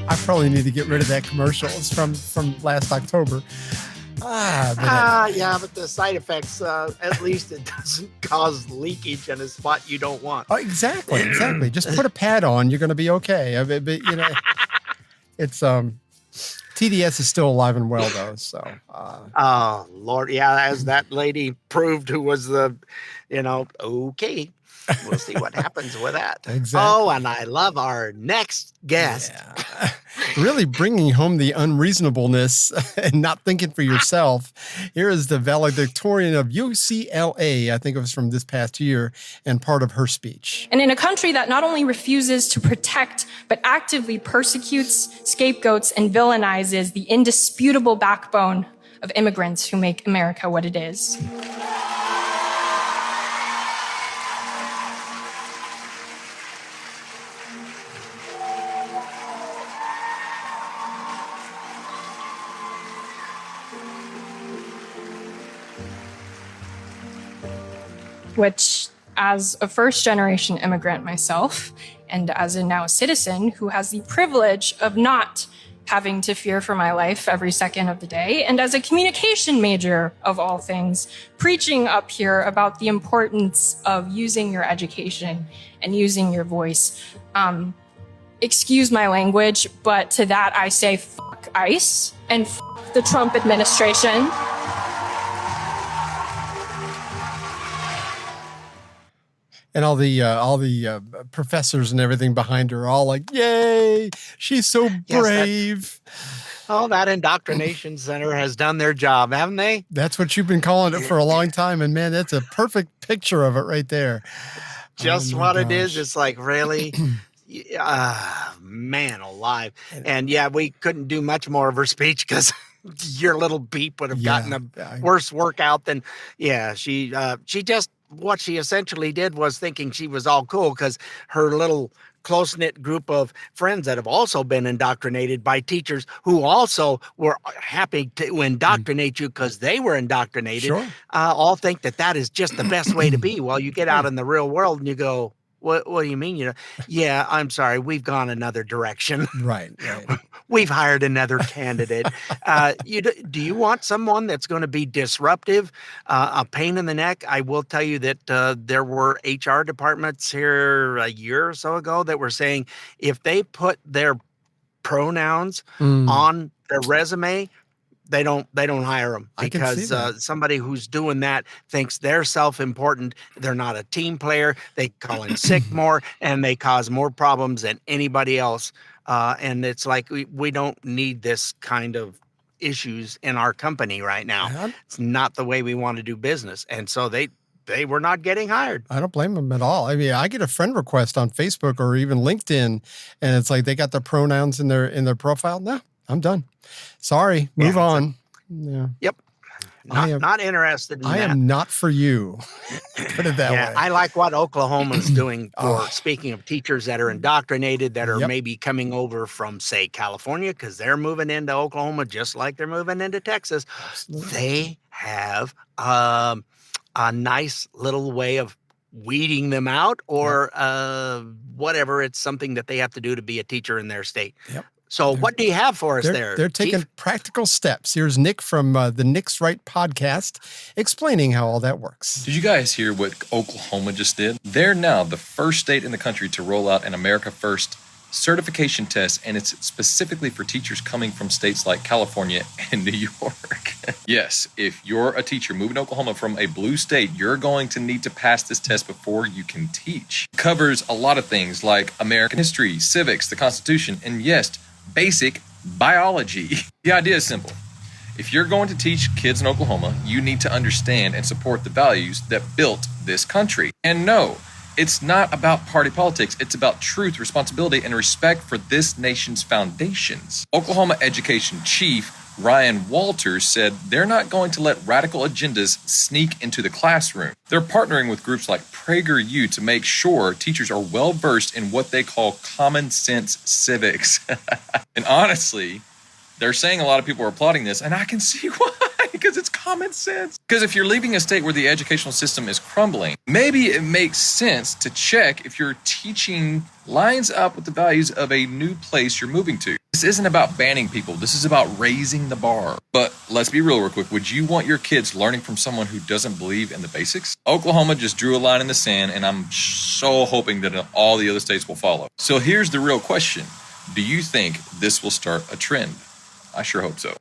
I probably need to get rid of that commercial. It's from last October. But the side effects, at least it doesn't cause leakage in a spot you don't want. Oh, exactly. Just put a pad on. You're going to be okay. But it's TDS is still alive and well though. So. Oh Lord, yeah, as that lady proved, who was okay. We'll see what happens with that. Exactly. Oh, and I love our next guest. Yeah. Really bringing home the unreasonableness and not thinking for yourself. Here is the valedictorian of UCLA. I think it was from this past year, and part of her speech. And in a country that not only refuses to protect, but actively persecutes, scapegoats, and villainizes the indisputable backbone of immigrants who make America what it is. Which, as a first-generation immigrant myself, and as a now citizen who has the privilege of not having to fear for my life every second of the day. And as a communication major of all things, preaching up here about the importance of using your education and using your voice. Excuse my language, but to that I say fuck ICE and fuck the Trump administration. And all the professors and everything behind her are all like, yay, she's so brave. Oh, that indoctrination center has done their job, haven't they? That's what you've been calling it for a long time. And man, that's a perfect picture of it right there. Just what it is. It's like, really? Man alive. And yeah, we couldn't do much more of her speech because your little beep would have gotten a worse workout than, she just, what she essentially did was thinking she was all cool because her little close-knit group of friends that have also been indoctrinated by teachers who also were happy to indoctrinate you because they were indoctrinated, all think that is just the best way to be. Well, you get out in the real world and you go, what do you mean? Yeah, I'm sorry. We've gone another direction. Right. We've hired another candidate. Do you want someone that's going to be disruptive, a pain in the neck? I will tell you that there were HR departments here a year or so ago that were saying if they put their pronouns on their resume, they don't hire them because somebody who's doing that thinks they're self-important. They're not a team player. They call in sick more and they cause more problems than anybody else. And it's like, we don't need this kind of issues in our company right now. It's not the way we want to do business. And so they were not getting hired. I don't blame them at all. I mean, I get a friend request on Facebook or even LinkedIn, and it's like they got their pronouns in their profile. No, I'm done. Sorry, move on. Yeah. Yep. Not interested in that. I am not for you. Put it that way. I like what Oklahoma is doing for, speaking of teachers that are indoctrinated, that are maybe coming over from, say, California, because they're moving into Oklahoma just like they're moving into Texas. Absolutely. They have a nice little way of weeding them out or whatever. It's something that they have to do to be a teacher in their state. Yep. So what do you have for us there? They're taking practical steps. Here's Nick from the Nick's Right podcast explaining how all that works. Did you guys hear what Oklahoma just did? They're now the first state in the country to roll out an America First certification test, and it's specifically for teachers coming from states like California and New York. Yes, if you're a teacher moving to Oklahoma from a blue state, you're going to need to pass this test before you can teach. It covers a lot of things like American history, civics, the Constitution, and yes, basic biology. The idea is simple. If you're going to teach kids in Oklahoma, you need to understand and support the values that built this country. And no, it's not about party politics. It's about truth, responsibility, and respect for this nation's foundations. Oklahoma Education Chief Ryan Walters said they're not going to let radical agendas sneak into the classroom. They're partnering with groups like PragerU to make sure teachers are well versed in what they call common sense civics. And honestly, they're saying a lot of people are applauding this, and I can see why, because it's common sense. Because if you're leaving a state where the educational system is crumbling, maybe it makes sense to check if your teaching lines up with the values of a new place you're moving to. This isn't about banning people. This is about raising the bar. But let's be real quick. Would you want your kids learning from someone who doesn't believe in the basics? Oklahoma just drew a line in the sand, and I'm so hoping that all the other states will follow. So here's the real question. Do you think this will start a trend? I sure hope so.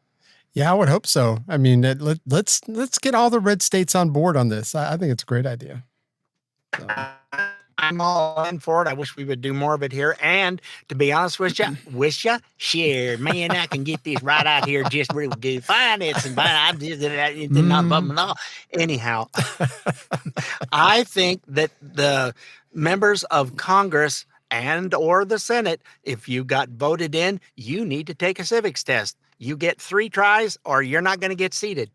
Yeah, I would hope so. I mean, let's get all the red states on board on this. I think it's a great idea. So. I'm all in for it. I wish we would do more of it here. And to be honest with you, share. Man, I can get this right out here just real good. Finance and I'm just not bumming all. Anyhow, I think that the members of Congress and or the Senate, if you got voted in, you need to take a civics test. You get 3 tries or you're not going to get seated.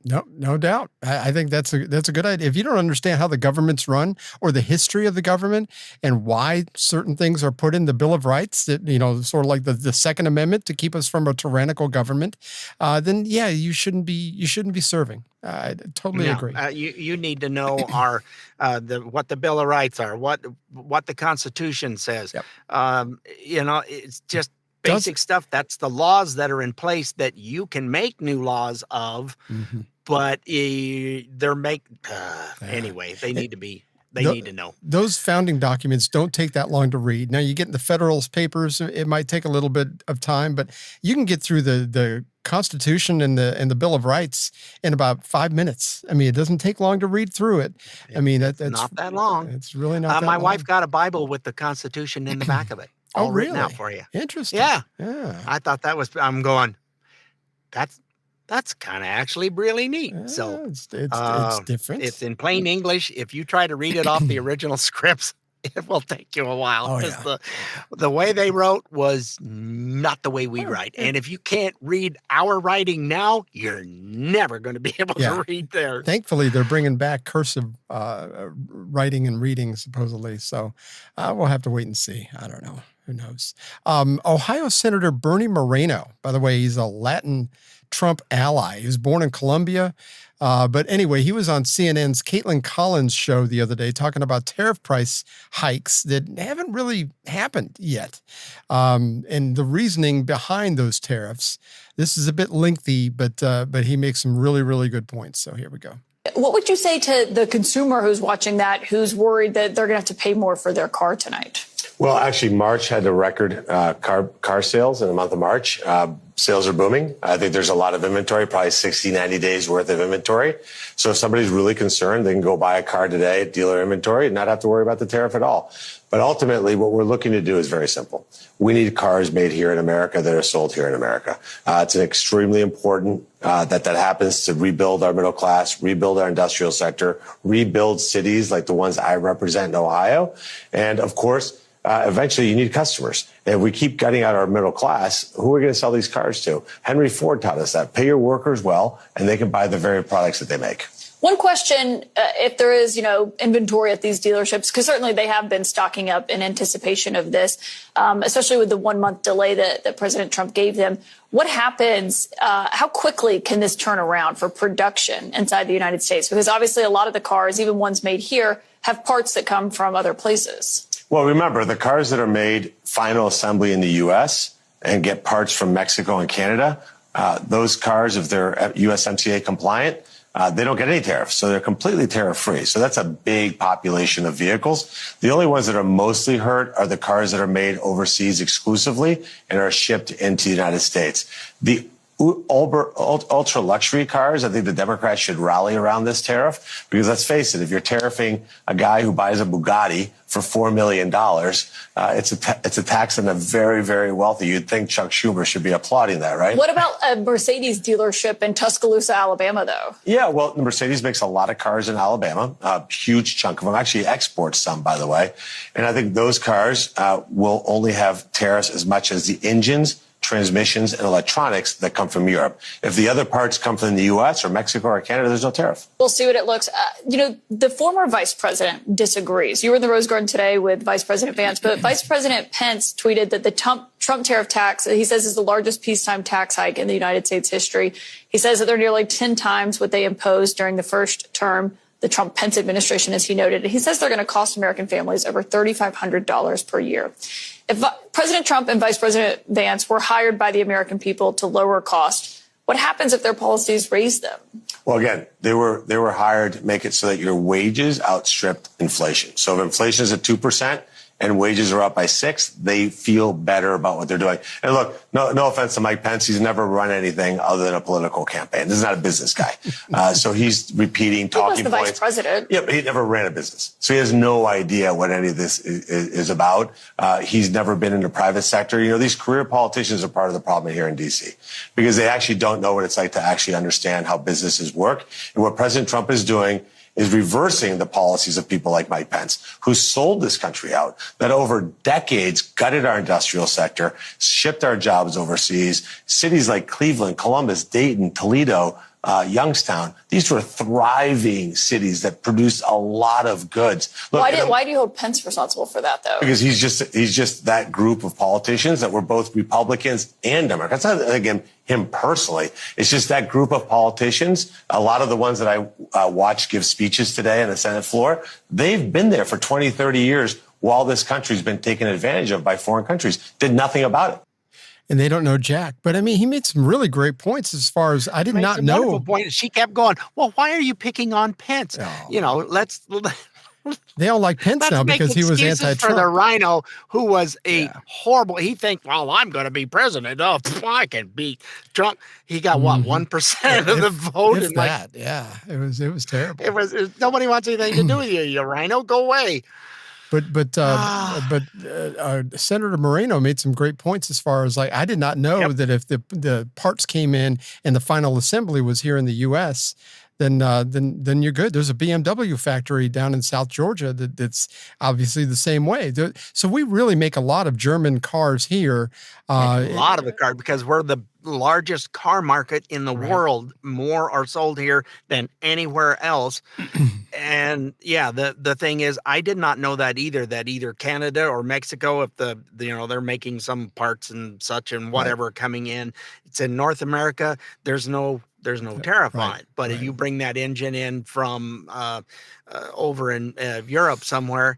Yep. No doubt. I think that's a good idea. If you don't understand how the government's run or the history of the government and why certain things are put in the Bill of Rights, that, sort of like the Second Amendment to keep us from a tyrannical government, then yeah, you shouldn't be serving. I totally agree. You need to know what the Bill of Rights are, what the Constitution says. Yep. It's just basic stuff. That's the laws that are in place that you can make new laws of, but anyway, they need to be. They need to know. Those founding documents don't take that long to read. Now, you get in the Federalist Papers, it might take a little bit of time, but you can get through the Constitution and the Bill of Rights in about 5 minutes. I mean, it doesn't take long to read through it. I mean, that's not that long. It's really not that my long. wife got a Bible with the Constitution in the back of it, all written out for you. Interesting. Yeah. I thought that was. I'm going. That's kind of actually really neat. So it's different. It's in plain English. If you try to read it off the original scripts, it will take you a while. Because the way they wrote was not the way we write. And if you can't read our writing now, you're never going to be able to read theirs. Thankfully, they're bringing back cursive writing and reading, supposedly. So we'll have to wait and see. I don't know. Who knows? Ohio Senator Bernie Moreno, by the way, he's a Latin Trump ally. He was born in Colombia. But anyway, he was on CNN's Caitlin Collins show the other day talking about tariff price hikes that haven't really happened yet. And the reasoning behind those tariffs. This is a bit lengthy, but he makes some really, really good points. So here we go. What would you say to the consumer who's watching that, who's worried that they're going to have to pay more for their car tonight? Well, actually, March had the record car sales in the month of March. Sales are booming. I think there's a lot of inventory, probably 60, 90 days worth of inventory. So if somebody's really concerned, they can go buy a car today at dealer inventory and not have to worry about the tariff at all. But ultimately, what we're looking to do is very simple. We need cars made here in America that are sold here in America. It's extremely important that happens to rebuild our middle class, rebuild our industrial sector, rebuild cities like the ones I represent in Ohio. And of course, eventually you need customers. And if we keep gutting out our middle class, who are we going to sell these cars to? Henry Ford taught us that. Pay your workers well, and they can buy the very products that they make. One question, if there is, inventory at these dealerships, because certainly they have been stocking up in anticipation of this, especially with the 1 month delay that President Trump gave them. What happens? How quickly can this turn around for production inside the United States? Because obviously a lot of the cars, even ones made here, have parts that come from other places. Well, remember, the cars that are made final assembly in the U.S. and get parts from Mexico and Canada, those cars, if they're USMCA compliant, they don't get any tariffs. So they're completely tariff-free. So that's a big population of vehicles. The only ones that are mostly hurt are the cars that are made overseas exclusively and are shipped into the United States. The ultra luxury cars, I think the Democrats should rally around this tariff, because let's face it, if you're tariffing a guy who buys a Bugatti for $4 million, it's a tax on the very, very wealthy. You'd think Chuck Schumer should be applauding that, right? What about a Mercedes dealership in Tuscaloosa, Alabama, though? Yeah, well, Mercedes makes a lot of cars in Alabama, a huge chunk of them, actually exports some, by the way. And I think those cars will only have tariffs as much as the engines, transmissions, and electronics that come from Europe. If the other parts come from the U.S. or Mexico or Canada, there's no tariff. We'll see what it looks. The former vice president disagrees. You were in the Rose Garden today with Vice President Vance, but Vice President Pence tweeted that the Trump tariff tax, he says, is the largest peacetime tax hike in the United States history. He says that they're nearly 10 times what they imposed during the first term, the Trump-Pence administration, as he noted. He says they're going to cost American families over $3,500 per year. If President Trump and Vice President Vance were hired by the American people to lower cost, what happens if their policies raise them? Well, again, they were hired to make it so that your wages outstripped inflation. So if inflation is at 2% and wages are up by 6%, they feel better about what they're doing. And look, no offense to Mike Pence, he's never run anything other than a political campaign. This is not a business guy. So he's repeating talking points. He was the vice president. Yeah, but he never ran a business. So he has no idea what any of this is about. He's never been in the private sector. These career politicians are part of the problem here in D.C. because they actually don't know what it's like to actually understand how businesses work. And what President Trump is doing is reversing the policies of people like Mike Pence, who sold this country out, that over decades gutted our industrial sector, shipped our jobs overseas. Cities like Cleveland, Columbus, Dayton, Toledo, Youngstown, these were thriving cities that produced a lot of goods. Look, why do you hold Pence responsible for that, though? Because he's just that group of politicians that were both Republicans and Democrats. It's not, again, him personally. It's just that group of politicians. A lot of the ones that I watched give speeches today on the Senate floor, they've been there for 20, 30 years while this country's been taken advantage of by foreign countries. Did nothing about it. and they don't know jack. But I mean, he made some really great points as far as I did Makes not a know. wonderful point. She kept going, well, why are you picking on Pence? Let's They all like Pence now make because he was excuses anti-Trump. for the rhino who was a horrible. He thinks, well, I'm going to be president. Oh, I can beat Trump. He got what, 1% of the vote? If And that, yeah, it was terrible. it was nobody wants anything to do with you, you rhino. Go away. But Senator Moreno made some great points as far as like I did not know that if the parts came in and the final assembly was here in the U.S., then you're good. There's a BMW factory down in South Georgia that's obviously the same way. So we really make a lot of German cars here. A lot of the car because we're the largest car market in the world. More are sold here than anywhere else. And yeah, the thing is, I did not know that either Canada or Mexico, if they're making some parts and such and whatever coming in, it's in North America. There's no tariff on it. But if you bring that engine in from over in Europe somewhere,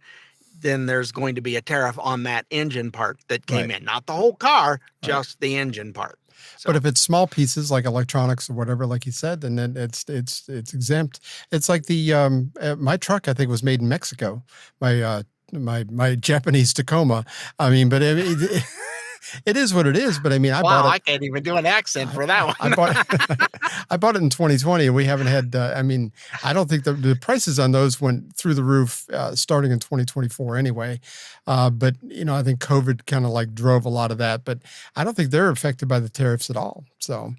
then there's going to be a tariff on that engine part that came in, not the whole car, just the engine part. So. But if it's small pieces like electronics or whatever, like you said, then it's exempt. It's like the my truck I think was made in Mexico. My Japanese Tacoma. I mean, but it is what it is. But I mean, I bought it. I can't even do an accent for that one. I bought it in 2020, and we haven't had. I mean, I don't think the prices on those went through the roof starting in 2024 anyway. But I think COVID kind of like drove a lot of that. But I don't think they're affected by the tariffs at all. So.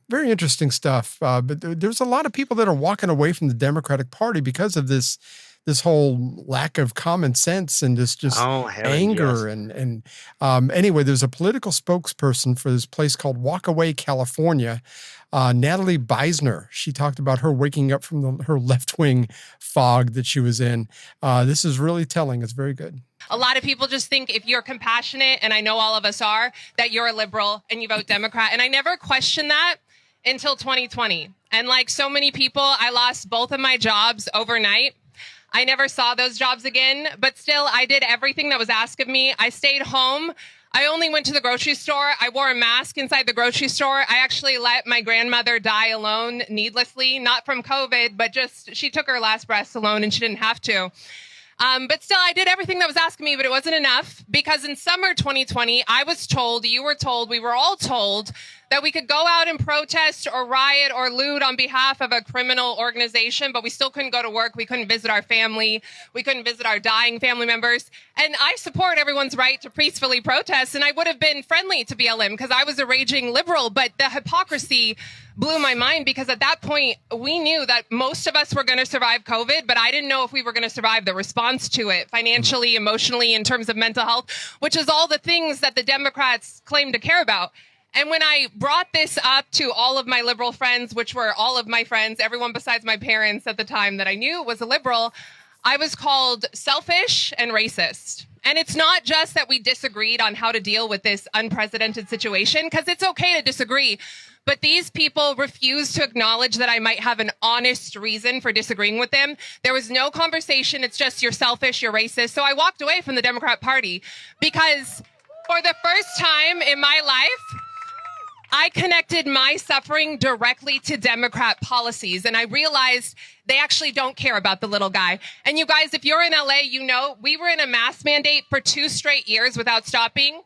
Very interesting stuff. But there's a lot of people that are walking away from the Democratic Party because of this whole lack of common sense and this just anger. And anyway, there's a political spokesperson for this place called Walkaway, California, Natalie Beisner. She talked about her waking up from her left-wing fog that she was in. This is really telling. It's very good. A lot of people just think if you're compassionate, and I know all of us are, that you're a liberal and you vote Democrat. And I never questioned that until 2020. And like so many people, I lost both of my jobs overnight. I never saw those jobs again, but still I did everything that was asked of me. I stayed home. I only went to the grocery store. I wore a mask inside the grocery store. I actually let my grandmother die alone needlessly, not from COVID, but just she took her last breaths alone and she didn't have to. But still, I did everything that was asked of me, but it wasn't enough because in summer 2020, I was told, you were told, we were all told that we could go out and protest or riot or loot on behalf of a criminal organization, but we still couldn't go to work. We couldn't visit our family. We couldn't visit our dying family members. And I support everyone's right to peacefully protest. And I would have been friendly to BLM because I was a raging liberal, but the hypocrisy blew my mind because at that point, we knew that most of us were going to survive COVID, but I didn't know if we were going to survive the response to it financially, emotionally, in terms of mental health, which is all the things that the Democrats claim to care about. And when I brought this up to all of my liberal friends, which were all of my friends, everyone besides my parents at the time that I knew was a liberal, I was called selfish and racist. And it's not just that we disagreed on how to deal with this unprecedented situation, because it's okay to disagree. But these people refused to acknowledge that I might have an honest reason for disagreeing with them. There was no conversation. It's just you're selfish, you're racist. So I walked away from the Democrat Party because for the first time in my life, I connected my suffering directly to Democrat policies, and I realized they actually don't care about the little guy. And you guys, if you're in LA, you know, we were in a mask mandate for 2 straight years without stopping.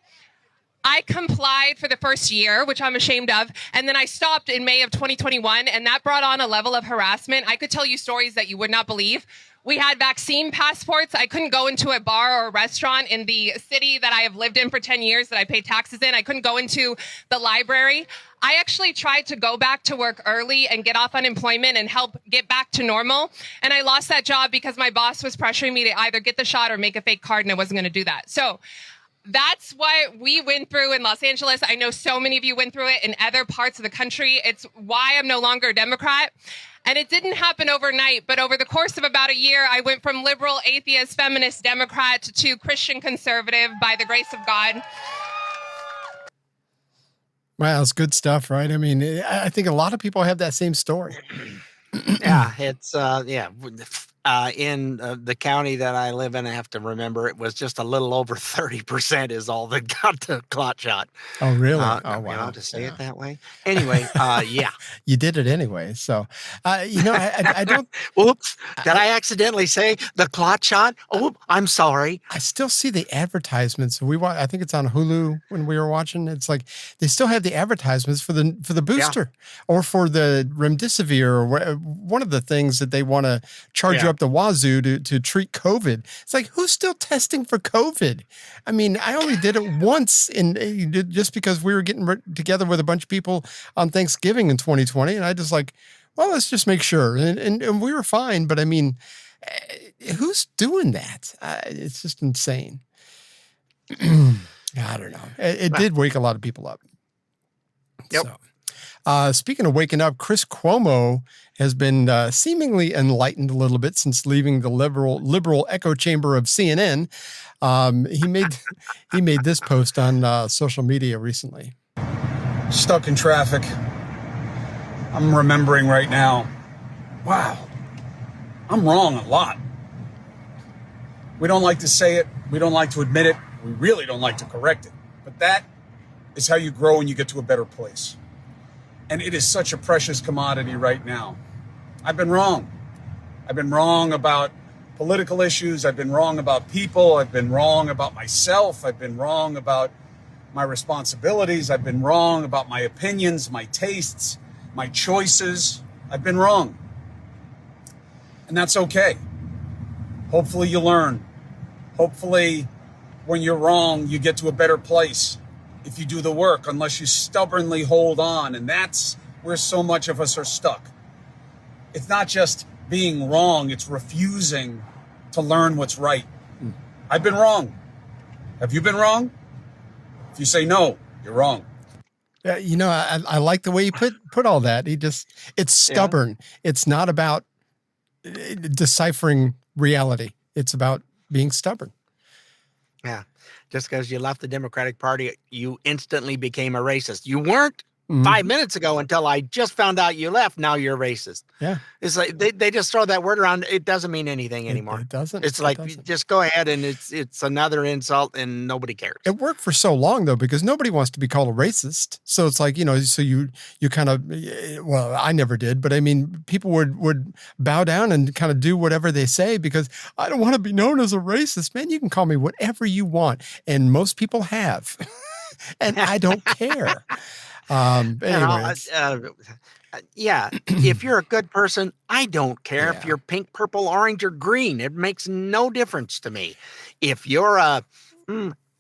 I complied for the first year, which I'm ashamed of, and then I stopped in May of 2021, and that brought on a level of harassment. I could tell you stories that you would not believe. We had vaccine passports. I couldn't go into a bar or a restaurant in the city that I have lived in for 10 years that I pay taxes in. I couldn't go into the library. I actually tried to go back to work early and get off unemployment and help get back to normal. And I lost that job because my boss was pressuring me to either get the shot or make a fake card, and I wasn't going to do that. So that's what we went through in Los Angeles. I know so many of you went through it in other parts of the country. It's why I'm no longer a Democrat. And it didn't happen overnight, but over the course of about a year, I went from liberal, atheist, feminist, Democrat to Christian conservative by the grace of God. Wow, it's good stuff, right? I mean, I think a lot of people have that same story. Yeah, it's in the county that I live in, I have to remember it was just a little over 30% is all that got the clot shot. Oh, really? Oh, Oh, wow. wow. To say it that way. Anyway, yeah. You did it anyway. So, I don't. Oops. Did I accidentally say the clot shot? Oh, I'm sorry. I still see the advertisements. I think it's on Hulu when we were watching. It's like they still have the advertisements for the booster or for the remdesivir or one of the things that they want to charge you up the wazoo to treat COVID. It's like, who's still testing for COVID? I mean, I only did it once just because we were getting together with a bunch of people on Thanksgiving in 2020. And I just like, well, let's just make sure. And we were fine. But I mean, who's doing that? It's just insane. I don't know. It did wake a lot of people up. Yep. So, speaking of waking up, Chris Cuomo has been seemingly enlightened a little bit since leaving the liberal echo chamber of CNN. He made this post on social media recently. Stuck in traffic. I'm remembering right now. Wow. I'm wrong a lot. We don't like to say it. We don't like to admit it. We really don't like to correct it. But that is how you grow and you get to a better place. And it is such a precious commodity right now. I've been wrong. I've been wrong about political issues. I've been wrong about people. I've been wrong about myself. I've been wrong about my responsibilities. I've been wrong about my opinions, my tastes, my choices. I've been wrong. And that's okay. Hopefully you learn. Hopefully when you're wrong, you get to a better place if you do the work, unless you stubbornly hold on. And that's where so much of us are stuck. It's not just being wrong, it's refusing to learn what's right. I've been wrong. Have you been wrong? If you say no, you're wrong. I like the way you put all that. It's stubborn. Yeah. It's not about deciphering reality. It's about being stubborn. Yeah. Just because you left the Democratic Party, you instantly became a racist. You weren't 5 minutes ago until I just found out you left. Now you're racist. Yeah. It's like they just throw that word around. It doesn't mean anything anymore. It doesn't. It's like, just go ahead and it's another insult and nobody cares. It worked for so long though, because nobody wants to be called a racist. So it's like, so you kind of, well, I never did, but I mean, people would bow down and kind of do whatever they say because I don't want to be known as a racist. Man, you can call me whatever you want. And most people have, and I don't care. Anyways. Yeah, if you're a good person, I don't care if you're pink, purple, orange, or green. It makes no difference to me. If you're a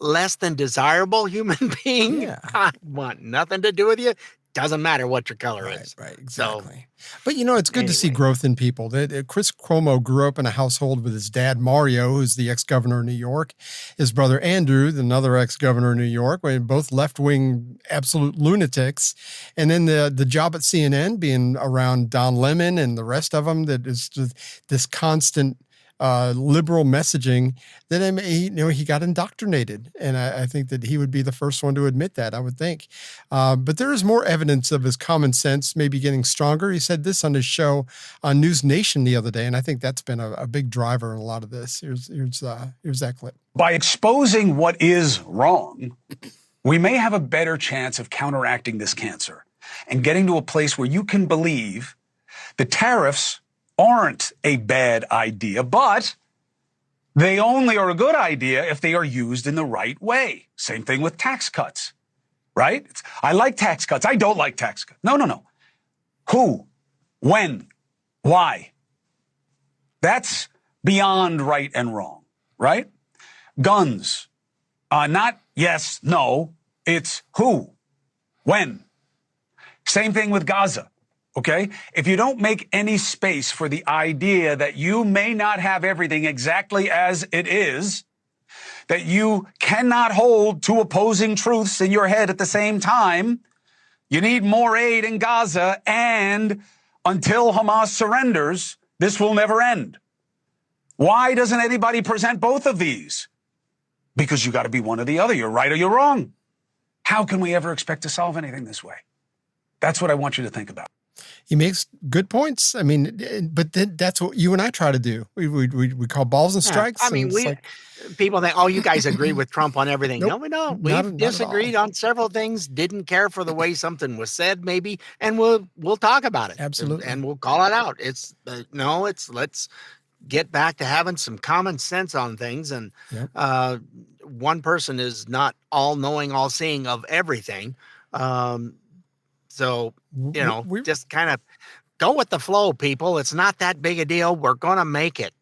less than desirable human being, I want nothing to do with you. Doesn't matter what your color is. Right, exactly. But it's good to see growth in people. Chris Cuomo grew up in a household with his dad, Mario, who's the ex-governor of New York, his brother, Andrew, another ex-governor of New York, both left-wing absolute lunatics. And then the job at CNN, being around Don Lemon and the rest of them, that is just this constant liberal messaging that he got indoctrinated. And I think that he would be the first one to admit that, I would think. But there is more evidence of his common sense maybe getting stronger. He said this on his show on News Nation the other day, and I think that's been a big driver in a lot of this. Here's that clip. By exposing what is wrong, we may have a better chance of counteracting this cancer and getting to a place where you can believe the tariffs aren't a bad idea, but they only are a good idea if they are used in the right way. Same thing with tax cuts, right? I like tax cuts. I don't like tax cuts. No. Who? When? Why? That's beyond right and wrong, right? Guns. Not yes, no. It's who? When? Same thing with Gaza. Okay? If you don't make any space for the idea that you may not have everything exactly as it is, that you cannot hold two opposing truths in your head at the same time, you need more aid in Gaza, and until Hamas surrenders, this will never end. Why doesn't anybody present both of these? Because you got to be one or the other. You're right or you're wrong. How can we ever expect to solve anything this way? That's what I want you to think about. He makes good points. I mean, but then that's what you and I try to do. We call balls and strikes. I mean, and it's like, people think, oh, you guys agree with Trump on everything. Nope, No, we don't. not We've at disagreed on several things, didn't care for the way something was said, maybe, and we'll talk about it. Absolutely. And we'll call it out. Let's get back to having some common sense on things. And one person is not all knowing, all seeing of everything. So, just kind of go with the flow, people. It's not that big a deal. We're going to make it.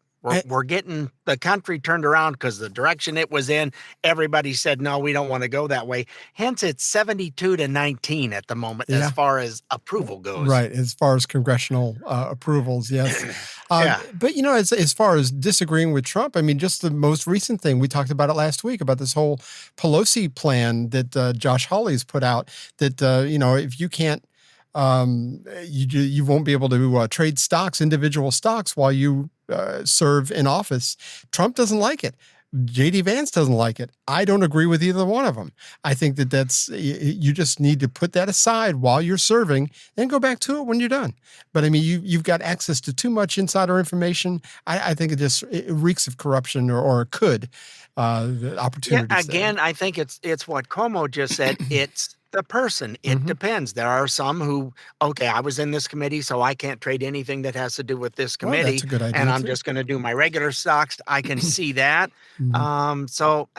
We're getting the country turned around because the direction it was in, everybody said, no, we don't want to go that way. Hence, it's 72-19 at the moment as far as approval goes. Right, as far as congressional approvals, yes. But, as far as disagreeing with Trump, I mean, just the most recent thing, we talked about it last week, about this whole Pelosi plan that Josh Hawley's put out, that, if you can't, you won't be able to trade stocks, individual stocks, while you serve in office. Trump doesn't like it. J.D. Vance doesn't like it. I don't agree with either one of them. I think that's, you just need to put that aside while you're serving and go back to it when you're done. But I mean, you've got access to too much insider information. I think it reeks of corruption or could, the opportunities. Yeah, again, I think it's what Cuomo just said. It's the person. It depends. There are some who, I was in this committee, so I can't trade anything that has to do with this committee. That's a good idea, and I'm just going to do my regular stocks. I can see that. So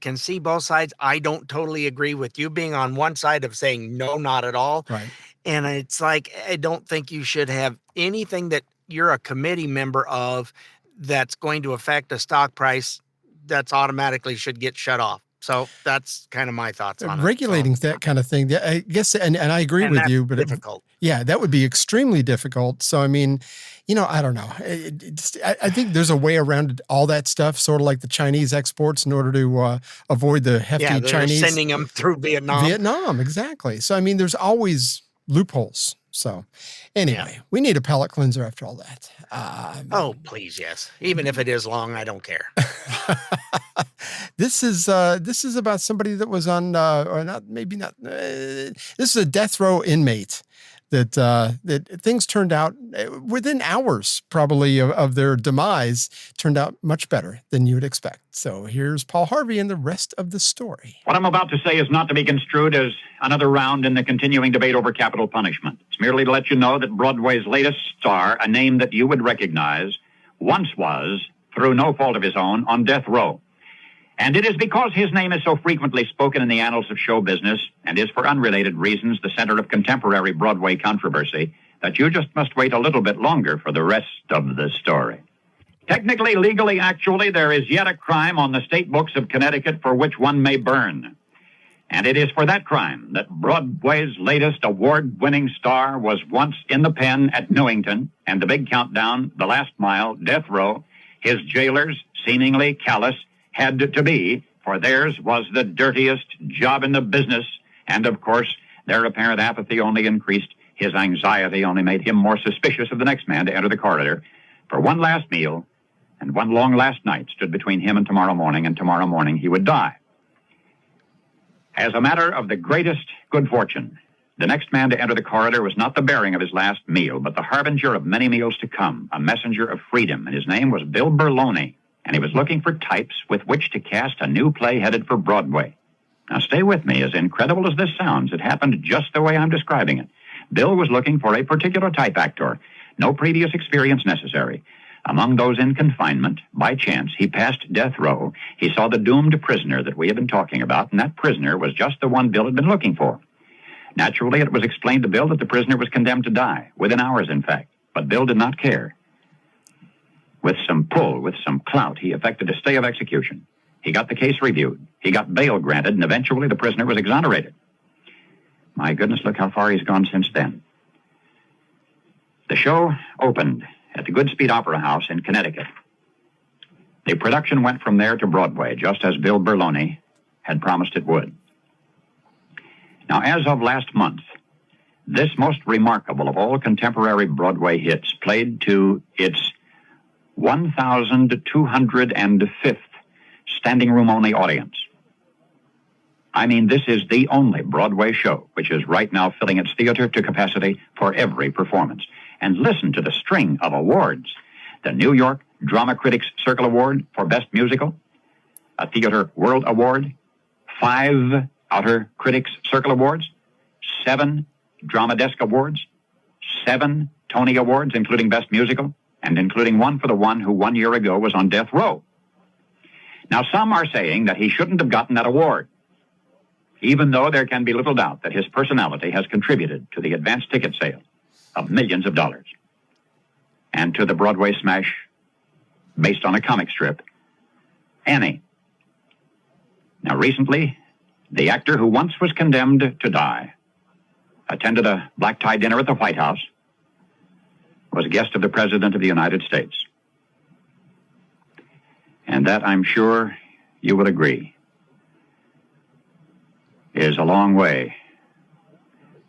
can see both sides. I don't totally agree with you being on one side of saying no, not at all. Right. And it's like, I don't think you should have anything that you're a committee member of that's going to affect a stock price that's automatically should get shut off. So that's kind of my thoughts on regulating that kind of thing. I guess, and I agree with you, but difficult. That would be extremely difficult. So, I mean, I don't know. I think there's a way around all that stuff, sort of like the Chinese exports, in order to avoid the hefty Chinese. Sending them through Vietnam. Vietnam, exactly. So, I mean, there's always loopholes. So, anyway, we need a palate cleanser after all that. Please, yes. Even if it is long, I don't care. This is about somebody that was on, this is a death row inmate that things turned out within hours, probably, of their demise, turned out much better than you would expect. So here's Paul Harvey and the rest of the story. What I'm about to say is not to be construed as another round in the continuing debate over capital punishment. It's merely to let you know that Broadway's latest star, a name that you would recognize, once was, through no fault of his own, on death row. And it is because his name is so frequently spoken in the annals of show business and is for unrelated reasons the center of contemporary Broadway controversy that you just must wait a little bit longer for the rest of the story. Technically, legally, actually, there is yet a crime on the state books of Connecticut for which one may burn. And it is for that crime that Broadway's latest award-winning star was once in the pen at Newington, and the big countdown, the last mile, death row, his jailers, seemingly callous, had to be, for theirs was the dirtiest job in the business. And, of course, their apparent apathy only increased. His anxiety only made him more suspicious of the next man to enter the corridor. For one last meal and one long last night stood between him and tomorrow morning he would die. As a matter of the greatest good fortune, the next man to enter the corridor was not the bearing of his last meal, but the harbinger of many meals to come, a messenger of freedom, and his name was Bill Berloni. And he was looking for types with which to cast a new play headed for Broadway. Now, stay with me. As incredible as this sounds, it happened just the way I'm describing it. Bill was looking for a particular type actor. No previous experience necessary. Among those in confinement, by chance, he passed death row. He saw the doomed prisoner that we have been talking about, and that prisoner was just the one Bill had been looking for. Naturally, it was explained to Bill that the prisoner was condemned to die, within hours, in fact. But Bill did not care. With some pull, with some clout, he effected a stay of execution. He got the case reviewed. He got bail granted, and eventually the prisoner was exonerated. My goodness, look how far he's gone since then. The show opened at the Goodspeed Opera House in Connecticut. The production went from there to Broadway, just as Bill Berloni had promised it would. Now, as of last month, this most remarkable of all contemporary Broadway hits played to its 1,205th standing room only audience. I mean, this is the only Broadway show which is right now filling its theater to capacity for every performance. And listen to the string of awards. The New York Drama Critics Circle Award for Best Musical, a Theater World Award, 5 Outer Critics Circle Awards, 7 Drama Desk Awards, 7 Tony Awards, including Best Musical, and including one for the one who 1 year ago was on death row. Now, some are saying that he shouldn't have gotten that award, even though there can be little doubt that his personality has contributed to the advance ticket sale of millions of dollars and to the Broadway smash based on a comic strip, Annie. Now, recently, the actor who once was condemned to die attended a black tie dinner at the White House, was a guest of the President of the United States. And that, I'm sure you will agree, is a long way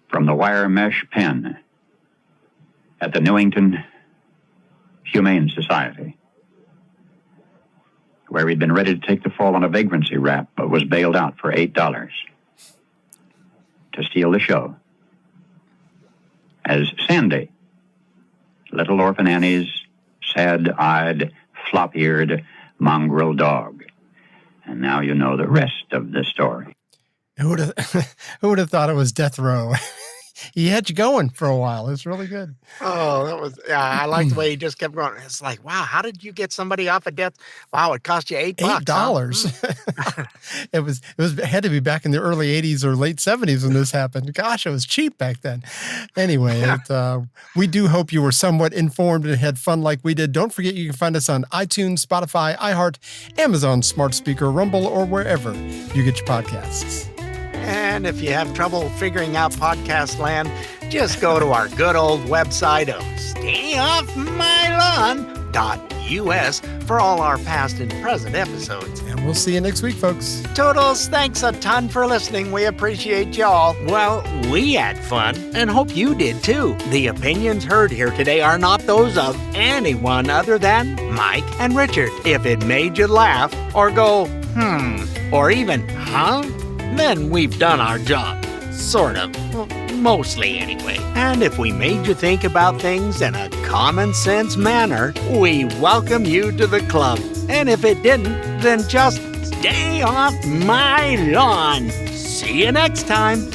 from the wire mesh pen at the Newington Humane Society, where he'd been ready to take the fall on a vagrancy rap, but was bailed out for $8 to steal the show as Sandy, little orphan Annie's sad-eyed, flop-eared mongrel dog. And now you know the rest of the story. Who would have thought it was Death Row? He had you going for a while. It's really good. Oh, that was, I like the way he just kept going. It's like, wow, how did you get somebody off of death? Wow, it cost you $8. $8. It had to be back in the early 80s or late 70s when this happened. Gosh, it was cheap back then. Anyway, we do hope you were somewhat informed and had fun like we did. Don't forget you can find us on iTunes, Spotify, iHeart, Amazon Smart Speaker, Rumble, or wherever you get your podcasts. And if you have trouble figuring out podcast land, just go to our good old website of stayoffmylawn.us for all our past and present episodes. And we'll see you next week, folks. Toodles, thanks a ton for listening. We appreciate y'all. Well, we had fun and hope you did too. The opinions heard here today are not those of anyone other than Mike and Richard. If it made you laugh or go, or even, then we've done our job. Sort of. Well, mostly anyway. And if we made you think about things in a common sense manner, we welcome you to the club. And if it didn't, then just stay off my lawn. See you next time.